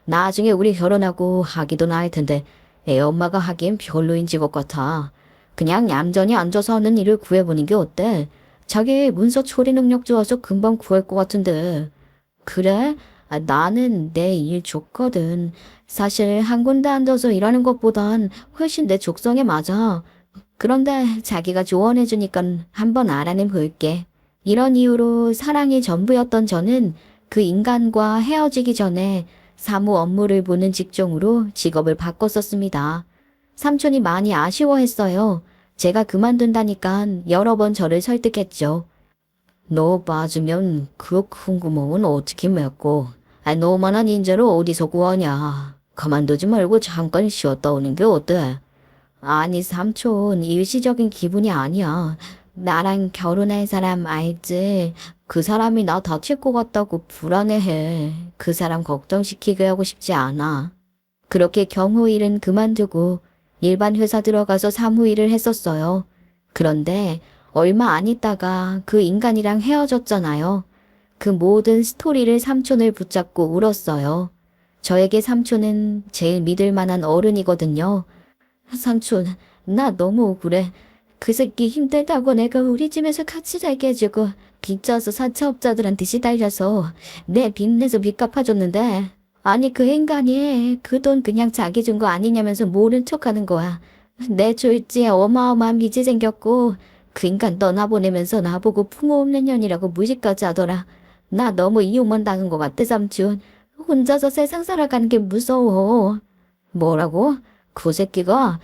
나중에 우리 결혼하고 하기도 나을 텐데 애 엄마가 하기엔 별로인 직업 같아. 그냥 얌전히 앉아서 하는 일을 구해보는 게 어때? 자기 문서 처리 능력 좋아서 금방 구할 것 같은데. 그래? 나는 내 일 좋거든. 사실 한 군데 앉아서 일하는 것보단 훨씬 내 적성에 맞아. 그런데 자기가 조언해주니까 한번 알아내 볼게. 이런 이유로 사랑이 전부였던 저는 그 인간과 헤어지기 전에 사무 업무를 보는 직종으로 직업을 바꿨었습니다. 삼촌이 많이 아쉬워했어요. 제가 그만둔다니까 여러 번 저를 설득했죠. 너 빠지면 그 큰 구멍은 어떻게 메고? 너만한 인재를 어디서 구하냐? 그만두지 말고 잠깐 쉬었다 오는 게 어때? 아니 삼촌, 일시적인 기분이 아니야. 나랑 결혼할 사람 알지? 그 사람이 나 다칠 것 같다고 불안해해. 그 사람 걱정시키게 하고 싶지 않아. 그렇게 경호 일은 그만두고 일반 회사 들어가서 사무 일을 했었어요. 그런데 얼마 안 있다가 그 인간이랑 헤어졌잖아요. 그 모든 스토리를 삼촌을 붙잡고 울었어요. 저에게 삼촌은 제일 믿을 만한 어른이거든요. 삼촌, 나 너무 억울해. 그 새끼 힘들다고 내가 우리 집에서 같이 살게 해주고 빚져서 사채업자들한테 시달려서 내 빚 내서 빚 갚아줬는데 아니 그 인간이 그 돈 그냥 자기 준 거 아니냐면서 모른 척하는 거야. 내 졸지에 어마어마한 빚이 생겼고 그 인간 떠나보내면서 나보고 풍요 없는 년이라고 무시까지 하더라. 나 너무 이용만 당한 것 같아 삼촌. 혼자서 세상 살아가는 게 무서워. 뭐라고? 그 새끼가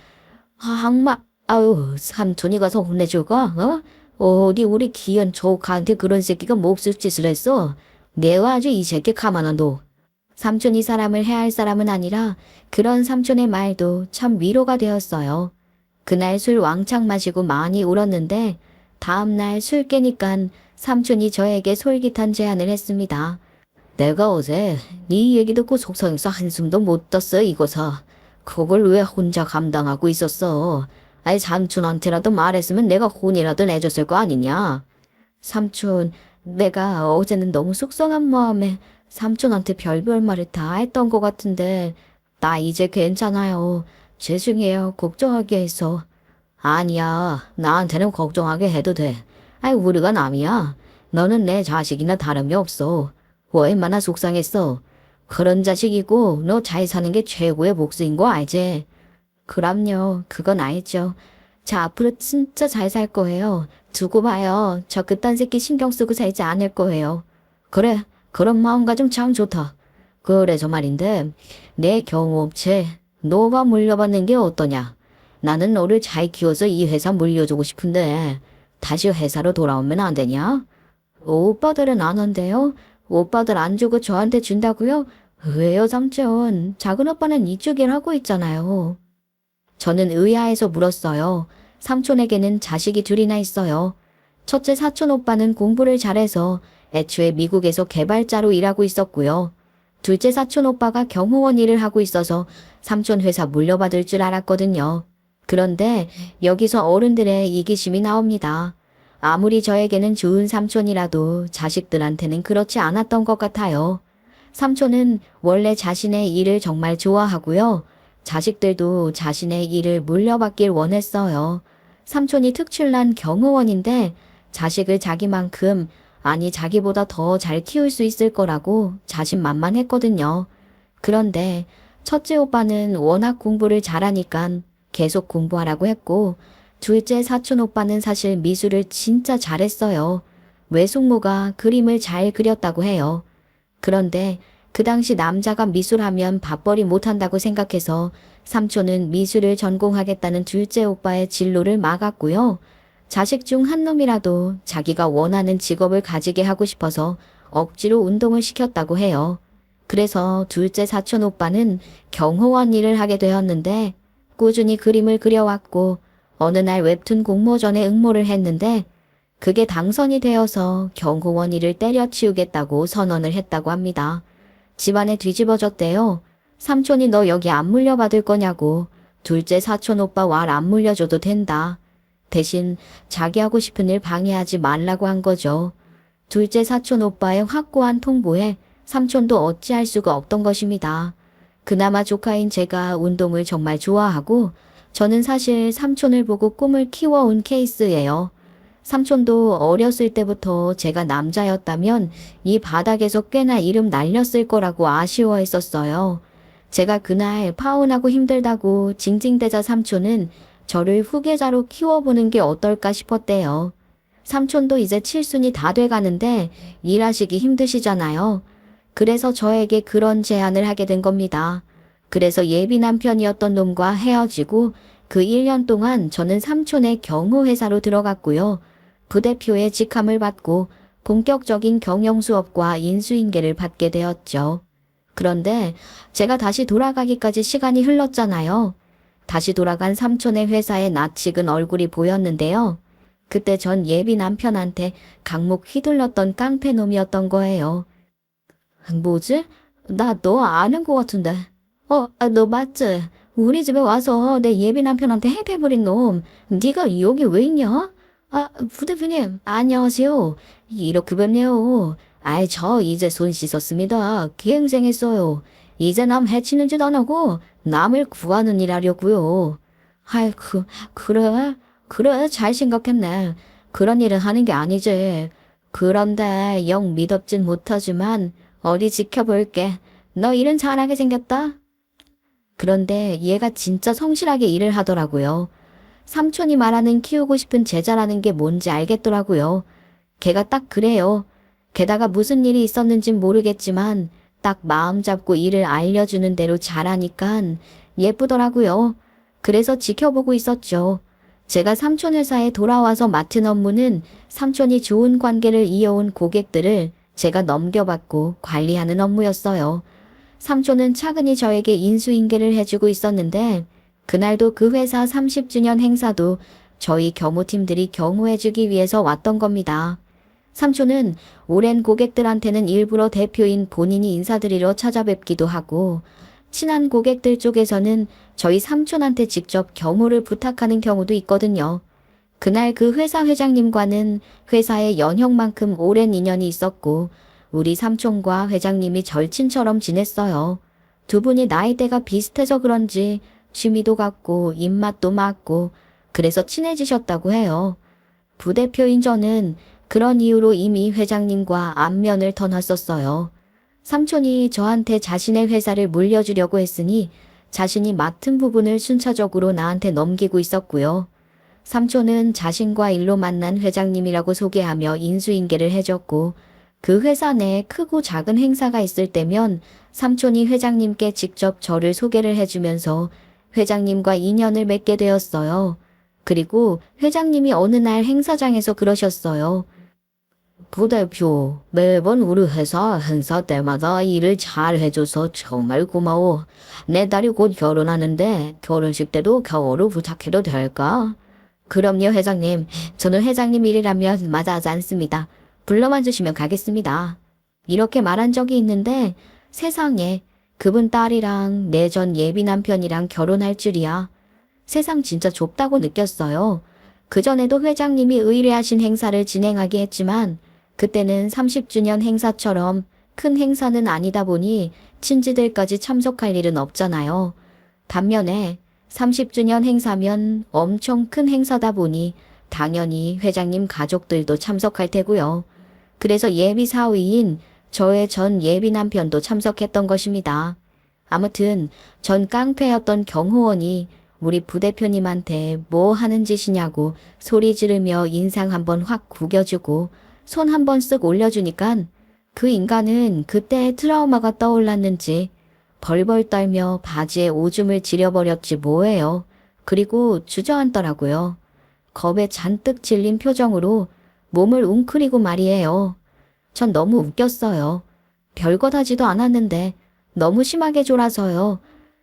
악마. 아유 삼촌이 가서 혼내줄까? 어디 우리 기현 조카한테 그런 새끼가 몹쓸 짓을 했어. 내가 아주 이 새끼 가만 안 둬. 삼촌이 사람을 해할 사람은 아니라 그런 삼촌의 말도 참 위로가 되었어요. 그날 술 왕창 마시고 많이 울었는데 다음날 술 깨니깐 삼촌이 저에게 솔깃한 제안을 했습니다. 내가 어제 네 얘기 듣고 속상해서 한숨도 못 떴어 이거사. 그걸 왜 혼자 감당하고 있었어? 아이 삼촌한테라도 말했으면 내가 혼이라도 내줬을 거 아니냐? 삼촌, 내가 어제는 너무 속상한 마음에 삼촌한테 별별 말을 다 했던 것 같은데 나 이제 괜찮아요. 죄송해요. 걱정하게 해서. 아니야. 나한테는 걱정하게 해도 돼. 아이 우리가 남이야. 너는 내 자식이나 다름이 없어. 얼마나 속상했어. 그런 자식이고 너 잘 사는 게 최고의 복수인 거 알지? 그럼요. 그건 알죠. 자, 앞으로 진짜 잘 살 거예요. 두고 봐요. 저 그딴 새끼 신경 쓰고 살지 않을 거예요. 그래. 그런 마음가짐 참 좋다. 그래서 말인데 내 경호업체 너가 물려받는 게 어떠냐? 나는 너를 잘 키워서 이 회사 물려주고 싶은데 다시 회사로 돌아오면 안 되냐? 오빠들은 안 한대요. 오빠들 안 주고 저한테 준다고요? 왜요 삼촌? 작은 오빠는 이쪽 일 하고 있잖아요. 저는 의아해서 물었어요. 삼촌에게는 자식이 둘이나 있어요. 첫째 사촌 오빠는 공부를 잘해서 애초에 미국에서 개발자로 일하고 있었고요. 둘째 사촌 오빠가 경호원 일을 하고 있어서 삼촌 회사 물려받을 줄 알았거든요. 그런데 여기서 어른들의 이기심이 나옵니다. 아무리 저에게는 좋은 삼촌이라도 자식들한테는 그렇지 않았던 것 같아요. 삼촌은 원래 자신의 일을 정말 좋아하고요. 자식들도 자신의 일을 물려받길 원했어요. 삼촌이 특출난 경호원인데 자식을 자기만큼 아니 자기보다 더 잘 키울 수 있을 거라고 자신만만했거든요. 그런데 첫째 오빠는 워낙 공부를 잘하니까 계속 공부하라고 했고 둘째 사촌 오빠는 사실 미술을 진짜 잘했어요. 외숙모가 그림을 잘 그렸다고 해요. 그런데 그 당시 남자가 미술하면 밥벌이 못한다고 생각해서 삼촌은 미술을 전공하겠다는 둘째 오빠의 진로를 막았고요. 자식 중 한 놈이라도 자기가 원하는 직업을 가지게 하고 싶어서 억지로 운동을 시켰다고 해요. 그래서 둘째 사촌 오빠는 경호원 일을 하게 되었는데 꾸준히 그림을 그려왔고 어느 날 웹툰 공모전에 응모를 했는데 그게 당선이 되어서 경호원 일을 때려치우겠다고 선언을 했다고 합니다. 집안에 뒤집어졌대요. 삼촌이 너 여기 안 물려받을 거냐고. 둘째 사촌 오빠 왈 안 물려줘도 된다. 대신 자기 하고 싶은 일 방해하지 말라고 한 거죠. 둘째 사촌 오빠의 확고한 통보에 삼촌도 어찌할 수가 없던 것입니다. 그나마 조카인 제가 운동을 정말 좋아하고 저는 사실 삼촌을 보고 꿈을 키워온 케이스예요. 삼촌도 어렸을 때부터 제가 남자였다면 이 바닥에서 꽤나 이름 날렸을 거라고 아쉬워했었어요. 제가 그날 파혼하고 힘들다고 징징대자 삼촌은 저를 후계자로 키워보는 게 어떨까 싶었대요. 삼촌도 이제 칠순이 다 돼가는데 일하시기 힘드시잖아요. 그래서 저에게 그런 제안을 하게 된 겁니다. 그래서 예비 남편이었던 놈과 헤어지고 그 1년 동안 저는 삼촌의 경호회사로 들어갔고요. 부대표의 직함을 받고 본격적인 경영 수업과 인수인계를 받게 되었죠. 그런데 제가 다시 돌아가기까지 시간이 흘렀잖아요. 다시 돌아간 삼촌의 회사에 낯익은 얼굴이 보였는데요. 그때 전 예비 남편한테 강목 휘둘렀던 깡패놈이었던 거예요. 뭐지? 나 너 아는 것 같은데. 너 맞지? 우리 집에 와서 내 예비 남편한테 해패버린 놈. 네가 여기 왜 있냐? 부대표님, 안녕하세요. 이렇게 뵙네요. 저 이제 손 씻었습니다. 기행생했어요. 이제 남 해치는 짓 안 하고 남을 구하는 일 하려고요. 그래, 잘 생각했네. 그런 일은 하는 게 아니지. 그런데 영 미덥진 못하지만 어디 지켜볼게. 너 일은 잘하게 생겼다. 그런데 얘가 진짜 성실하게 일을 하더라고요. 삼촌이 말하는 키우고 싶은 제자라는 게 뭔지 알겠더라고요. 걔가 딱 그래요. 게다가 무슨 일이 있었는진 모르겠지만 딱 마음 잡고 일을 알려주는 대로 잘하니깐 예쁘더라고요. 그래서 지켜보고 있었죠. 제가 삼촌 회사에 돌아와서 맡은 업무는 삼촌이 좋은 관계를 이어온 고객들을 제가 넘겨받고 관리하는 업무였어요. 삼촌은 차근히 저에게 인수인계를 해주고 있었는데 그날도 그 회사 30주년 행사도 저희 경호팀들이 경호해주기 위해서 왔던 겁니다. 삼촌은 오랜 고객들한테는 일부러 대표인 본인이 인사드리러 찾아뵙기도 하고, 친한 고객들 쪽에서는 저희 삼촌한테 직접 경호를 부탁하는 경우도 있거든요. 그날 그 회사 회장님과는 회사의 연형만큼 오랜 인연이 있었고, 우리 삼촌과 회장님이 절친처럼 지냈어요. 두 분이 나이대가 비슷해서 그런지 취미도 같고 입맛도 맞고 그래서 친해지셨다고 해요. 부대표인 저는 그런 이유로 이미 회장님과 안면을 터놨었어요. 삼촌이 저한테 자신의 회사를 물려주려고 했으니 자신이 맡은 부분을 순차적으로 나한테 넘기고 있었고요. 삼촌은 자신과 일로 만난 회장님이라고 소개하며 인수인계를 해줬고, 그 회사 내에 크고 작은 행사가 있을 때면 삼촌이 회장님께 직접 저를 소개를 해주면서 회장님과 인연을 맺게 되었어요. 그리고 회장님이 어느 날 행사장에서 그러셨어요. 부대표, 매번 우리 회사 행사 때마다 일을 잘 해줘서 정말 고마워. 내 딸이 곧 결혼하는데 결혼식 때도 경호를 부탁해도 될까? 그럼요, 회장님. 저는 회장님 일이라면 마다하지 않습니다. 불러만 주시면 가겠습니다. 이렇게 말한 적이 있는데 세상에 그분 딸이랑 내 전 예비 남편이랑 결혼할 줄이야. 세상 진짜 좁다고 느꼈어요. 그전에도 회장님이 의뢰하신 행사를 진행하게 했지만 그때는 30주년 행사처럼 큰 행사는 아니다 보니 친지들까지 참석할 일은 없잖아요. 반면에 30주년 행사면 엄청 큰 행사다 보니 당연히 회장님 가족들도 참석할 테고요. 그래서 예비 사위인 저의 전 예비 남편도 참석했던 것입니다. 아무튼 전 깡패였던 경호원이 우리 부대표님한테 뭐 하는 짓이냐고 소리 지르며 인상 한번 확 구겨주고 손 한번 쓱 올려주니깐 그 인간은 그때의 트라우마가 떠올랐는지 벌벌 떨며 바지에 오줌을 지려버렸지 뭐예요. 그리고 주저앉더라고요. 겁에 잔뜩 질린 표정으로 몸을 웅크리고 말이에요. 전 너무 웃겼어요. 별것 하지도 않았는데 너무 심하게 졸아서요.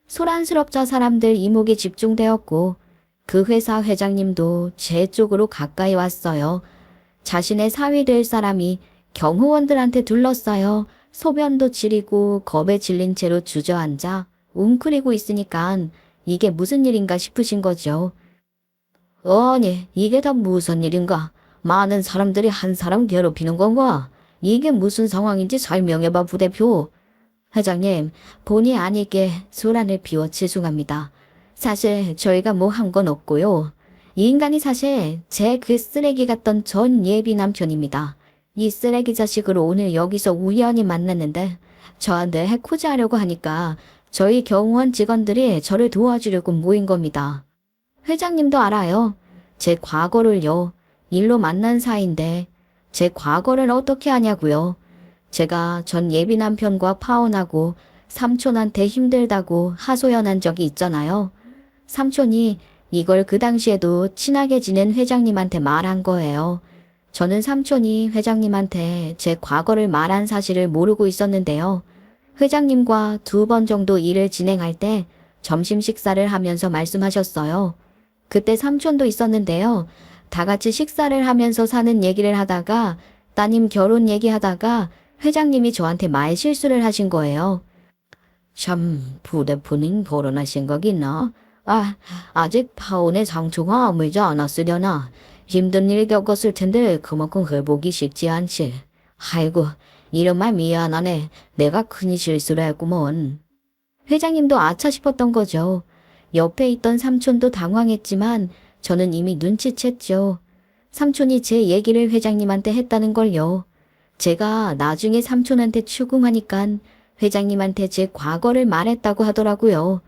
소란스럽자 사람들 이목이 집중되었고 그 회사 회장님도 제 쪽으로 가까이 왔어요. 자신의 사위 될 사람이 경호원들한테 둘러싸여 소변도 지리고 겁에 질린 채로 주저앉아 웅크리고 있으니까 이게 무슨 일인가 싶으신 거죠. 아니, 이게 다 무슨 일인가? 많은 사람들이 한 사람 괴롭히는 건가? 이게 무슨 상황인지 설명해봐, 부대표. 회장님, 본의 아니게 소란을 피워 죄송합니다. 사실 저희가 뭐 한 건 없고요. 이 인간이 사실 제 그 쓰레기 같던 전 예비 남편입니다. 이 쓰레기 자식을 오늘 여기서 우연히 만났는데 저한테 해코지 하려고 하니까 저희 경호원 직원들이 저를 도와주려고 모인 겁니다. 회장님도 알아요. 제 과거를요. 일로 만난 사이인데 제 과거를 어떻게 아냐고요. 제가 전 예비 남편과 파혼하고 삼촌한테 힘들다고 하소연한 적이 있잖아요. 삼촌이 이걸 그 당시에도 친하게 지낸 회장님한테 말한 거예요. 저는 삼촌이 회장님한테 제 과거를 말한 사실을 모르고 있었는데요. 회장님과 2번 정도 일을 진행할 때 점심 식사를 하면서 말씀하셨어요. 그때 삼촌도 있었는데요. 다 같이 식사를 하면서 사는 얘기를 하다가 따님 결혼 얘기하다가 회장님이 저한테 말 실수를 하신 거예요. 참, 부대표님 결혼하신 거겠나? 아직 파혼의 상처가 아물지 않았으려나. 힘든 일 겪었을 텐데 그만큼 회복이 쉽지 않지. 아이고, 이런 말 미안하네. 내가 큰 실수를 했구먼. 회장님도 아차 싶었던 거죠. 옆에 있던 삼촌도 당황했지만 저는 이미 눈치챘죠. 삼촌이 제 얘기를 회장님한테 했다는 걸요. 제가 나중에 삼촌한테 추궁하니깐 회장님한테 제 과거를 말했다고 하더라고요.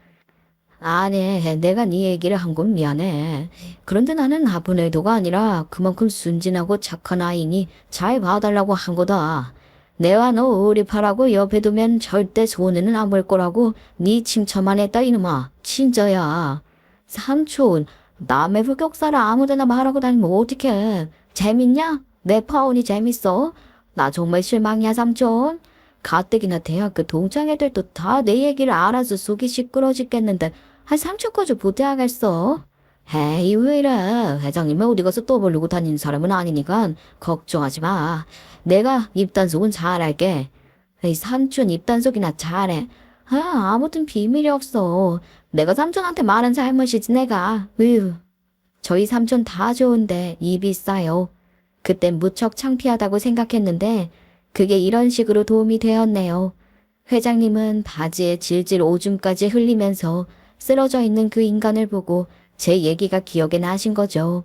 아니, 내가 네 얘기를 한 건 미안해. 그런데 나는 나쁜 의도가 아니라 그만큼 순진하고 착한 아이니 잘 봐달라고 한 거다. 내와 너 의리파라고 옆에 두면 절대 손해는 안 볼 거라고 네 칭찬만 했다 이놈아. 진짜야. 삼촌, 남의 흑역사를 아무데나 말하고 다니면 어떡해. 재밌냐? 내 파혼이 재밌어? 나 정말 실망이야 삼촌. 가뜩이나 대학교 동창 애들도 다 내 얘기를 알아서 속이 시끄러지겠는데 삼촌까지 보태야겠어. 에이, 왜 이래. 회장님은 어디 가서 떠벌리고 다니는 사람은 아니니까 걱정하지 마. 내가 입단속은 잘할게. 에이, 삼촌 입단속이나 잘해. 아무튼 비밀이 없어. 내가 삼촌한테 말한 잘못이지 내가. 으유. 저희 삼촌 다 좋은데 입이 싸요. 그땐 무척 창피하다고 생각했는데 그게 이런 식으로 도움이 되었네요. 회장님은 바지에 질질 오줌까지 흘리면서 쓰러져 있는 그 인간을 보고 제 얘기가 기억에 나신 거죠.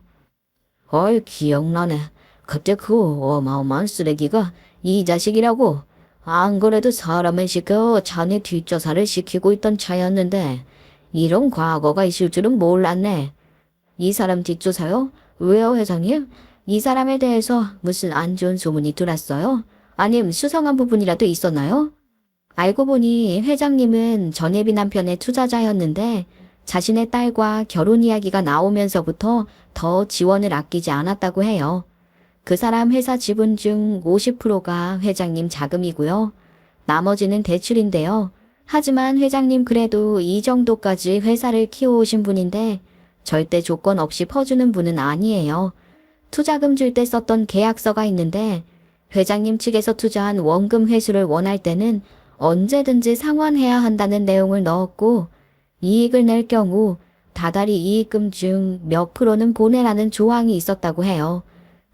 어이, 기억나네. 그때 그 어마어마한 쓰레기가 이 자식이라고. 안 그래도 사람을 시켜 자네 뒷조사를 시키고 있던 차였는데 이런 과거가 있을 줄은 몰랐네. 이 사람 뒷조사요? 왜요, 회장님? 이 사람에 대해서 무슨 안 좋은 소문이 들었어요? 아님 수상한 부분이라도 있었나요? 알고 보니 회장님은 전예비 남편의 투자자였는데 자신의 딸과 결혼 이야기가 나오면서부터 더 지원을 아끼지 않았다고 해요. 그 사람 회사 지분 중 50%가 회장님 자금이고요. 나머지는 대출인데요. 하지만 회장님 그래도 이 정도까지 회사를 키워오신 분인데 절대 조건 없이 퍼주는 분은 아니에요. 투자금 줄 때 썼던 계약서가 있는데 회장님 측에서 투자한 원금 회수를 원할 때는 언제든지 상환해야 한다는 내용을 넣었고 이익을 낼 경우 다달이 이익금 중 몇 프로는 보내라는 조항이 있었다고 해요.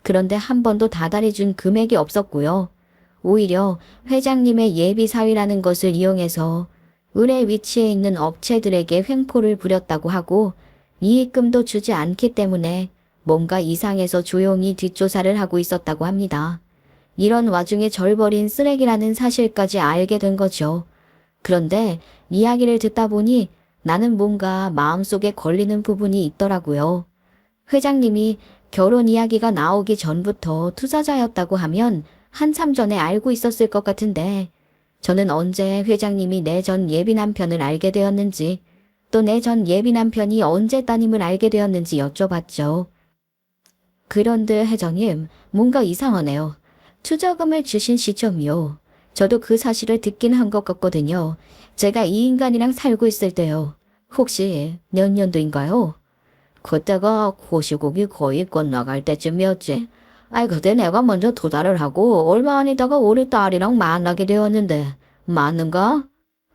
그런데 한 번도 다달이 준 금액이 없었고요. 오히려 회장님의 예비 사위라는 것을 이용해서 을의 위치에 있는 업체들에게 횡포를 부렸다고 하고 이익금도 주지 않기 때문에 뭔가 이상해서 조용히 뒷조사를 하고 있었다고 합니다. 이런 와중에 절버린 쓰레기라는 사실까지 알게 된 거죠. 그런데 이야기를 듣다 보니 나는 뭔가 마음속에 걸리는 부분이 있더라고요. 회장님이 결혼 이야기가 나오기 전부터 투자자였다고 하면 한참 전에 알고 있었을 것 같은데 저는 언제 회장님이 내 전 예비 남편을 알게 되었는지 또 내 전 예비 남편이 언제 따님을 알게 되었는지 여쭤봤죠. 그런데 회장님, 뭔가 이상하네요. 투자금을 주신 시점이요. 저도 그 사실을 듣긴 한 것 같거든요. 제가 이 인간이랑 살고 있을 때요. 혹시 몇 년도인가요? 그때가 고시국이 거의 끝나갈 때쯤이었지. 그때 내가 먼저 투자를 하고 얼마 아니다가 우리 딸이랑 만나게 되었는데 맞는가?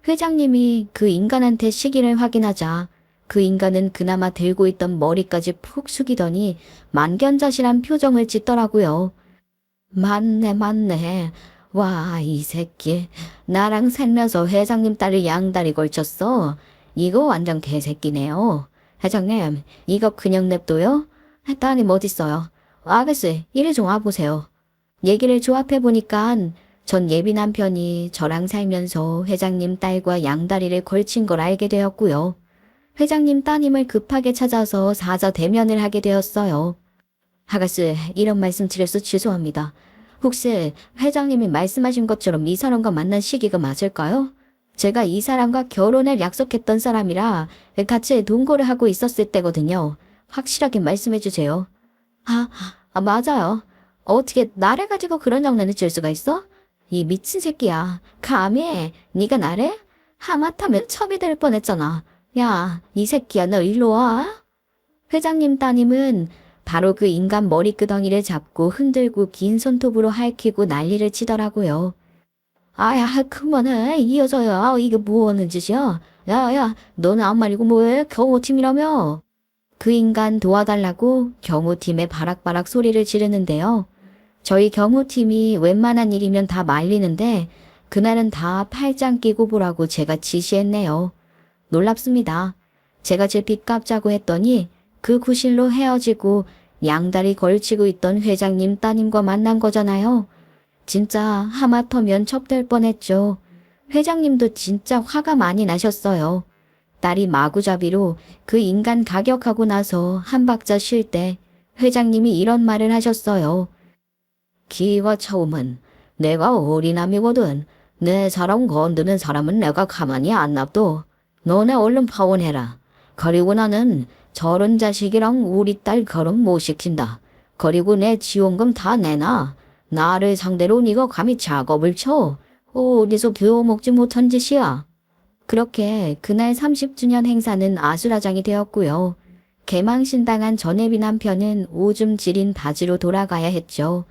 회장님이 그 인간한테 시기를 확인하자 그 인간은 그나마 들고 있던 머리까지 푹 숙이더니 만견자실한 표정을 짓더라고요. 맞네, 맞네. 와, 이 새끼. 나랑 살면서 회장님 딸을 양다리 걸쳤어. 이거 완전 개새끼네요. 회장님, 이거 그냥 냅둬요? 따님 어딨어요? 아가씨, 이리 좀 와보세요. 얘기를 조합해보니까 전 예비 남편이 저랑 살면서 회장님 딸과 양다리를 걸친 걸 알게 되었고요. 회장님 따님을 급하게 찾아서 사자 대면을 하게 되었어요. 아가씨, 이런 말씀 드려서 죄송합니다. 혹시 회장님이 말씀하신 것처럼 이 사람과 만난 시기가 맞을까요? 제가 이 사람과 결혼을 약속했던 사람이라 같이 동거를 하고 있었을 때거든요. 확실하게 말씀해 주세요. 맞아요. 어떻게 나를 가지고 그런 장난을 칠 수가 있어? 이 미친 새끼야. 감히 네가 나를? 하마터면 첩이 될 뻔했잖아. 야, 이 새끼야, 너 일로 와. 회장님 따님은 바로 그 인간 머리끄덩이를 잡고 흔들고 긴 손톱으로 핥히고 난리를 치더라고요. 그만해. 이 여자야. 이게 뭐 하는 짓이야? 야, 너는 아무 말이고 뭐해? 경호팀이라며. 그 인간 도와달라고 경호팀에 바락바락 소리를 지르는데요. 저희 경호팀이 웬만한 일이면 다 말리는데 그날은 다 팔짱 끼고 보라고 제가 지시했네요. 놀랍습니다. 제가 제 빚 갚자고 했더니 그 구실로 헤어지고 양다리 걸치고 있던 회장님 따님과 만난 거잖아요. 진짜 하마터면 첩될 뻔했죠. 회장님도 진짜 화가 많이 나셨어요. 딸이 마구잡이로 그 인간 가격하고 나서 한 박자 쉴 때 회장님이 이런 말을 하셨어요. 기와 처음은 내가 어린아미거든. 내 사람 건드는 사람은 내가 가만히 안 놔둬. 너네 얼른 파혼해라. 그리고 나는 저런 자식이랑 우리 딸 결혼 못 시킨다. 그리고 내 지원금 다 내놔. 나를 상대로 네가 감히 작업을 쳐. 어디서 배워먹지 못한 짓이야. 그렇게 그날 30주년 행사는 아수라장이 되었고요. 개망신당한 전혜비 남편은 오줌 지린 바지로 돌아가야 했죠.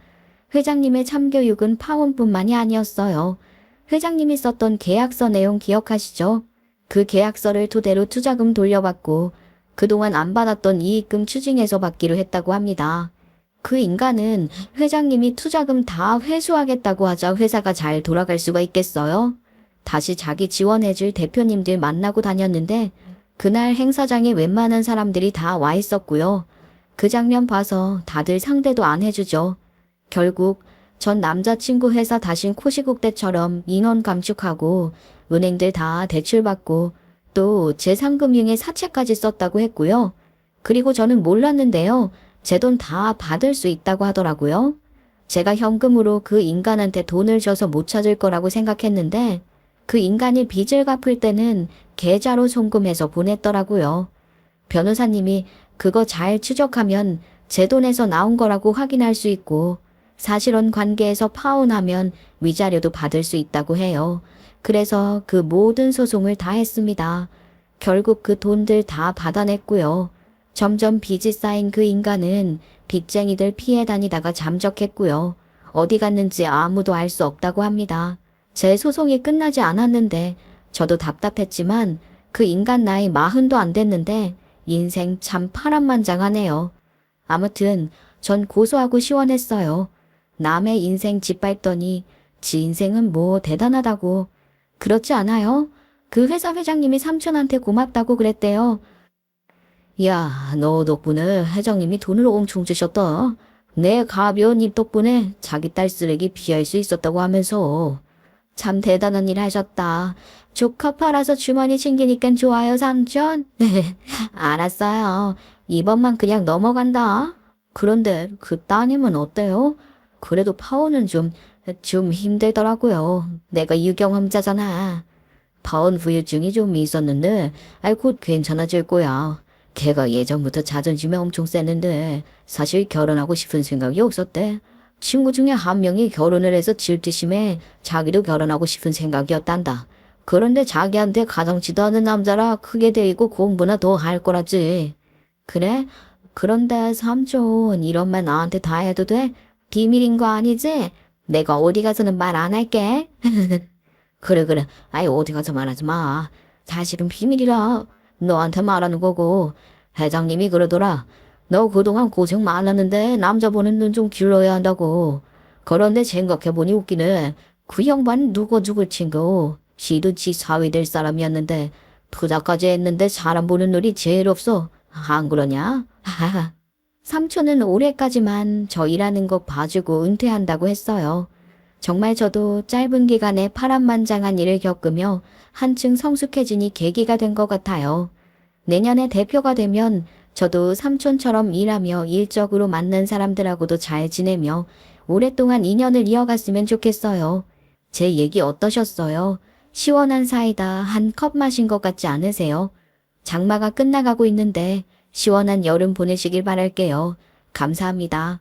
회장님의 참교육은 파혼뿐만이 아니었어요. 회장님이 썼던 계약서 내용 기억하시죠? 그 계약서를 토대로 투자금 돌려받고 그동안 안 받았던 이익금 추징해서 받기로 했다고 합니다. 그 인간은 회장님이 투자금 다 회수하겠다고 하자 회사가 잘 돌아갈 수가 있겠어요? 다시 자기 지원해줄 대표님들 만나고 다녔는데 그날 행사장에 웬만한 사람들이 다 와 있었고요. 그 장면 봐서 다들 상대도 안 해주죠. 결국 전 남자친구 회사 다신 코시국 때처럼 인원 감축하고 은행들 다 대출받고 또 제3금융에 사채까지 썼다고 했고요. 그리고 저는 몰랐는데요. 제 돈 다 받을 수 있다고 하더라고요. 제가 현금으로 그 인간한테 돈을 줘서 못 찾을 거라고 생각했는데 그 인간이 빚을 갚을 때는 계좌로 송금해서 보냈더라고요. 변호사님이 그거 잘 추적하면 제 돈에서 나온 거라고 확인할 수 있고 사실혼 관계에서 파혼하면 위자료도 받을 수 있다고 해요. 그래서 그 모든 소송을 다 했습니다. 결국 그 돈들 다 받아냈고요. 점점 빚이 쌓인 그 인간은 빚쟁이들 피해 다니다가 잠적했고요. 어디 갔는지 아무도 알 수 없다고 합니다. 제 소송이 끝나지 않았는데 저도 답답했지만 그 인간 나이 40도 안 됐는데 인생 참 파란만장하네요. 아무튼 전 고소하고 시원했어요. 남의 인생 짓밟더니 지 인생은 뭐 대단하다고. 그렇지 않아요? 그 회사 회장님이 삼촌한테 고맙다고 그랬대요. 야, 너 덕분에 회장님이 돈을 엄청 주셨다. 내 가벼운 입 덕분에 자기 딸 쓰레기 피할 수 있었다고 하면서. 참 대단한 일 하셨다. 조카 팔아서 주머니 챙기니까 좋아요, 삼촌. 알았어요. 이번만 그냥 넘어간다. 그런데 그 따님은 어때요? 그래도 파혼은 좀 힘들더라고요. 내가 유경험자잖아. 파혼 후유증이 좀 있었는데, 곧 괜찮아질 거야. 걔가 예전부터 자존심이 엄청 셌는데, 사실 결혼하고 싶은 생각이 없었대. 친구 중에 한 명이 결혼을 해서 질투심에 자기도 결혼하고 싶은 생각이었단다. 그런데 자기한테 가정치도 않은 남자라 크게 대이고 공부나 더 할 거라지. 그래? 그런데 삼촌, 이런 말 나한테 다 해도 돼? 비밀인 거 아니지? 내가 어디 가서는 말 안 할게. 그래. 어디 가서 말하지 마. 사실은 비밀이라. 너한테 말하는 거고. 회장님이 그러더라. 너 그동안 고생 많았는데 남자 보는 눈 좀 길러야 한다고. 그런데 생각해보니 웃기네. 그 양반 누구 죽을 친구. 지도 지 사위 될 사람이었는데 투자까지 했는데 사람 보는 눈이 제일 없어. 안 그러냐? 삼촌은 올해까지만 저 일하는 거 봐주고 은퇴한다고 했어요. 정말 저도 짧은 기간에 파란만장한 일을 겪으며 한층 성숙해지니 계기가 된 것 같아요. 내년에 대표가 되면 저도 삼촌처럼 일하며 일적으로 만난 사람들하고도 잘 지내며 오랫동안 인연을 이어갔으면 좋겠어요. 제 얘기 어떠셨어요? 시원한 사이다 한 컵 마신 것 같지 않으세요? 장마가 끝나가고 있는데 시원한 여름 보내시길 바랄게요. 감사합니다.